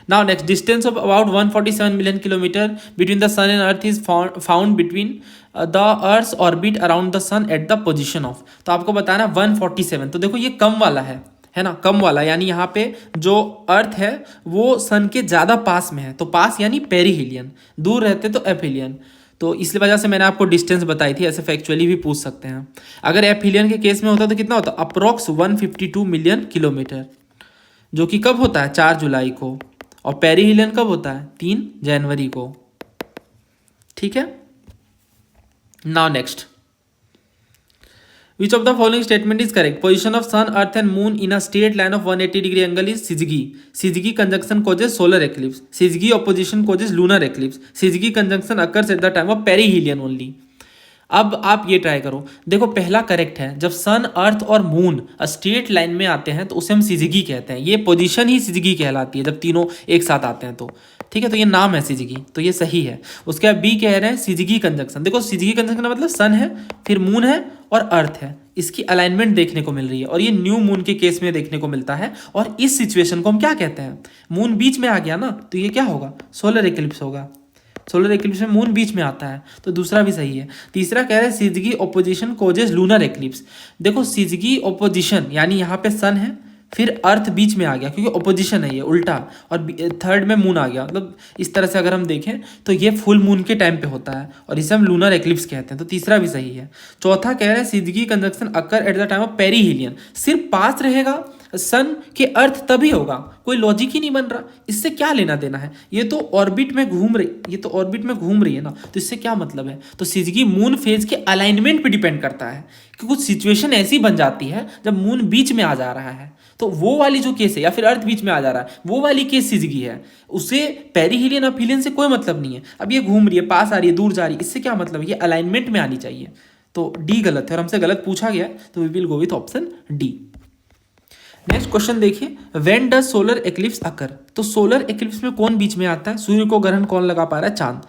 Now next, distance of about 147 million kilometer between the sun and earth is found between the earth's orbit around the sun at the position of, तो आपको बताना 147, तो देखो ये कम वाला है ना, कम वाला, यानी यहाँ पे जो अर्थ है वो सन के ज़्यादा पास में है, तो पास यानी पेरीहिलियन, दूर रहते तो एफिलियन, तो इस वजह से मैंने आपको डिस्टेंस बताई थी। ऐसे फैक्चुअली भी पूछ सकते हैं। अगर एफिलियन के केस में होता तो कितना होता? अप्रोक्स 152 मिलियन किलोमीटर, जो कि कब होता है? 4 जुलाई को। और पेरीहिलियन कब होता है? 3 जनवरी को, ठीक है। Now next, which of the following statement is correct? Position of sun earth and moon in a straight line of 180 degree angle is syzygy, syzygy conjunction causes solar eclipse, syzygy opposition causes lunar eclipse, syzygy conjunction occurs at the time of perihelion only. अब आप ये ट्राई करो, देखो पहला करेक्ट है, जब सन अर्थ और मून स्ट्रेट लाइन में आते हैं तो उसे हम सिजगी कहते हैं, ये पोजीशन ही सिजगी कहलाती है जब तीनों एक साथ आते हैं तो, ठीक है, तो ये नाम है सिजगी, तो ये सही है। उसके बाद बी कह रहे हैं सिजगी कंजंक्शन, देखो सिजगी कंजंक्शन का मतलब सन है, फिर मून है और अर्थ है, इसकी अलाइनमेंट देखने को मिल रही है, और ये न्यू मून के केस में देखने को मिलता है। और इस सिचुएशन को हम क्या कहते हैं? मून बीच में आ गया ना, तो ये क्या होगा? सोलर एक्लिप्स होगा। सोलर एक्लिप्स में मून बीच में आता है, तो दूसरा भी सही है। तीसरा कह रहे हैं सिजगी ऑपोजिशन कोजेज लूनर एक्लिप्स, देखो सिजगी ऑपोजिशन यानी यहाँ पे सन है, फिर अर्थ बीच में आ गया क्योंकि ओपोजिशन है ये उल्टा, और थर्ड में मून आ गया। मतलब इस तरह से अगर हम देखें तो ये फुल मून के टाइम पे होता है और इसे हम लूनर एक्लिप्स कहते हैं। तो तीसरा भी सही है। चौथा कह रहे हैं syzygy conjunction occur at the time of perihelion, सिर्फ पास रहेगा सन के अर्थ तभी होगा, कोई लॉजिक ही नहीं बन रहा। इससे क्या लेना देना है, ये तो ऑर्बिट में घूम रही, ये तो ऑर्बिट में घूम रही है ना, तो इससे क्या मतलब है। तो सिजगी मून फेज के अलाइनमेंट पे डिपेंड करता है कि कुछ सिचुएशन ऐसी बन जाती है जब मून बीच में आ जा रहा है, तो वो वाली जो केस है, या फिर अर्थ बीच में आ जा रहा है, वो वाली केस सिजगी है। उसे पेरीहिलियन अपीलियन से कोई मतलब नहीं है। अब ये घूम रही है, पास आ रही है, दूर जा रही है, इससे क्या मतलब है, ये अलाइनमेंट में आनी चाहिए। तो डी गलत है और हमसे गलत पूछा गया, तो we will go with option D. Next question देखिए, when does solar eclipse occur. तो सोलर एक्लिप्स में कौन बीच में आता है, सूर्य को ग्रहण कौन लगा पा रहा है, चांद,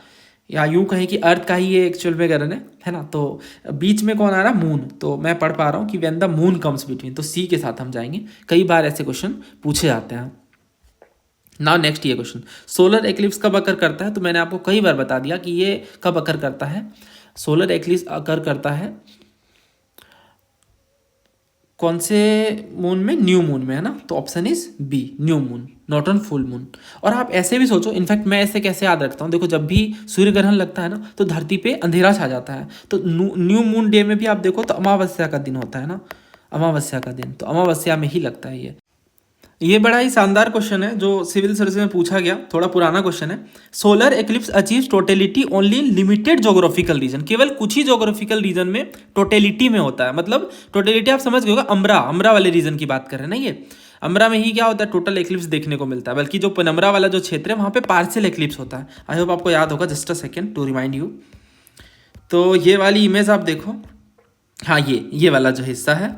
या यूं कहें कि अर्थ का ही ये एक्चुअल में ग्रहण है ना। तो बीच में कौन आ रहा है, मून। तो मैं पढ़ पा रहा हूँ कि when the moon comes between, तो सी के साथ हम जाएंगे, कई बार ऐसे क्वेश्चन पूछे जाते हैं। नाउ नेक्स्ट ये क्वेश्चन, सोलर एक्लिप्स कब अकर करता है। तो मैंने आपको कई बार बता दिया कि ये कब अकर करता है। सोलर एक्लिप्स अकर करता है कौन से मून में, न्यू मून में, है ना। तो option is B, new moon, not on full moon. और आप ऐसे भी सोचो, इनफैक्ट मैं ऐसे कैसे याद रखता हूँ, देखो जब भी सूर्य ग्रहण लगता है ना तो धरती पे अंधेरा छा जाता है। तो न्यू मून डे में भी आप देखो तो अमावस्या का दिन होता है ना, अमावस्या का दिन, तो अमावस्या में ही लगता है ये बड़ा ही शानदार क्वेश्चन है जो सिविल सर्विस में पूछा गया, थोड़ा पुराना क्वेश्चन है। Solar eclipse achieves totality only in limited geographical region, केवल कुछ ही ज्योग्राफिकल रीजन में टोटलिटी में होता है। मतलब टोटलिटी आप समझ गए होगा, अम्ब्रा वाले रीजन की बात कर रहे हैं ना। ये अम्ब्रा में ही क्या होता है, टोटल एक्लिप्स देखने को मिलता है, बल्कि जो पेनम्ब्रा वाला जो क्षेत्र है वहाँ पे पार्शियल एक्लिप्स होता है। आई होप आपको याद होगा, just a second to remind you. तो ये वाली इमेज आप देखो, हाँ ये वाला जो हिस्सा है,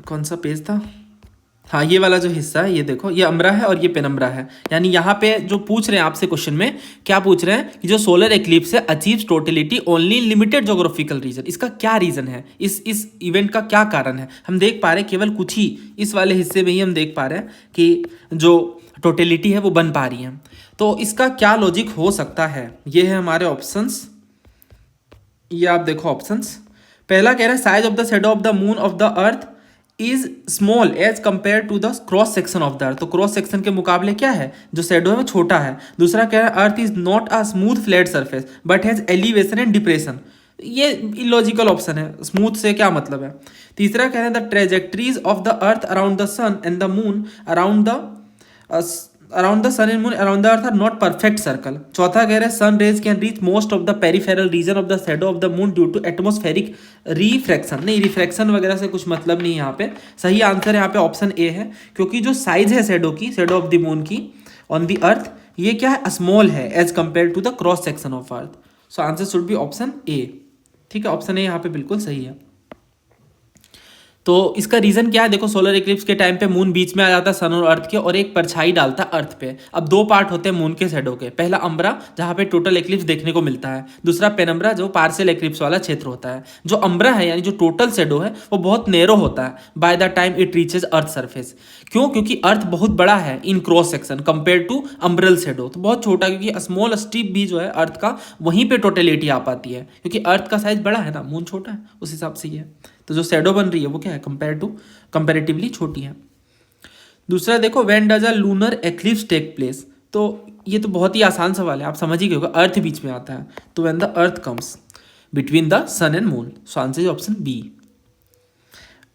कौन सा पेज था, हाँ ये वाला जो हिस्सा है, ये देखो, ये अम्ब्रा है और ये पेनम्ब्रा है। यानी यहाँ पे जो पूछ रहे हैं आपसे क्वेश्चन में, क्या पूछ रहे हैं कि जो सोलर एक्लिप्स है achieves totality only limited geographical region, इसका क्या रीजन है, इस इवेंट का क्या कारण है। हम देख पा रहे हैं केवल कुछ ही इस वाले हिस्से में ही हम देख पा रहे हैं कि जो टोटलिटी है वो बन पा रही है। तो इसका क्या लॉजिक हो सकता है, ये है हमारे ऑप्शंस। ये आप देखो ऑप्शंस, पहला कह रहा है size of the shadow of the moon of the earth is small as compare to the cross section of the earth. तो क्रॉस सेक्शन के मुकाबले क्या है, जो शैडो है वो छोटा है। दूसरा कह रहा है earth is not a smooth flat surface but has elevation and depression, ये इलॉजिकल ऑप्शन है, स्मूथ से क्या मतलब है। तीसरा कह रहे हैं the trajectories of the earth around the sun and the moon around the sun and moon around the earth are not perfect circle. चौथा कह रहे हैं sun rays can reach most of the peripheral region of the shadow of the moon due to atmospheric refraction. नहीं, रिफ्रैक्शन वगैरह से कुछ मतलब नहीं है यहाँ पे। सही आंसर यहाँ पे ऑप्शन ए है, क्योंकि जो साइज है शैडो की, शैडो ऑफ द मून की ऑन द अर्थ, ये क्या है, स्मॉल है as compare to the cross section of earth. So answer should be option A. ठीक है, ऑप्शन ए यहाँ पे बिल्कुल सही है। तो इसका रीजन क्या है, देखो सोलर इक्लिप्स के टाइम पे मून बीच में आ जाता है सन और अर्थ के, और एक परछाई डालता है अर्थ पे। अब दो पार्ट होते हैं मून के शैडो के, पहला अम्ब्रा जहाँ पे टोटल एक्लिप्स देखने को मिलता है, दूसरा पेनम्ब्रा जो पार्शियल एक्लिप्स वाला क्षेत्र होता है। जो अम्ब्रा है यानी जो टोटल शैडो है वो बहुत नैरो होता है by the time it reaches earth surface. क्यों, क्योंकि अर्थ बहुत बड़ा है in cross section compare to umbral shadow, तो बहुत छोटा, क्योंकि स्मॉल स्ट्रिप भी जो है अर्थ का वहीं पे टोटलिटी आ पाती है, क्योंकि अर्थ का साइज बड़ा है ना, मून छोटा है, उस हिसाब से ये है। तो जो शैडो बन रही है वो क्या है, कंपैरेटिवली छोटी है। दूसरा देखो, when does a lunar eclipse take place. तो ये तो बहुत ही आसान सवाल है, आप समझ ही गए होगा, अर्थ बीच में आता है, तो when the earth comes between the sun and moon. So answer is option B.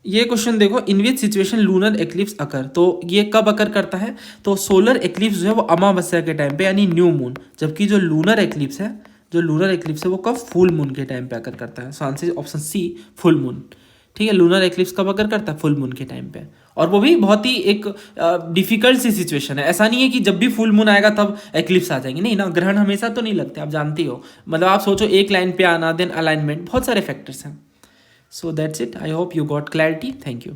ये क्वेश्चन देखो, in which situation lunar eclipse occur. तो ये कब अकर करता है, तो सोलर एक्लिप्स जो है वो अमावस्या के टाइम पे यानी न्यू मून, जबकि जो लूनर एक्लिप्स है वो कब, फुल मून के टाइम पे अकर करता है। So answer is option C, full moon. ठीक है, लूनर एक्लिप्स कब अकर करता है, फुल मून के टाइम पे, और वो भी बहुत ही एक डिफिकल्ट सी सिचुएशन है। ऐसा नहीं है कि जब भी फुल मून आएगा तब एक्लिप्स आ जाएंगे, नहीं ना, ग्रहण हमेशा तो नहीं लगते, आप जानते हो। मतलब आप सोचो एक लाइन पे आना, देन अलाइनमेंट, बहुत सारे फैक्टर्स हैं। So that's it, I hope you got clarity, thank you.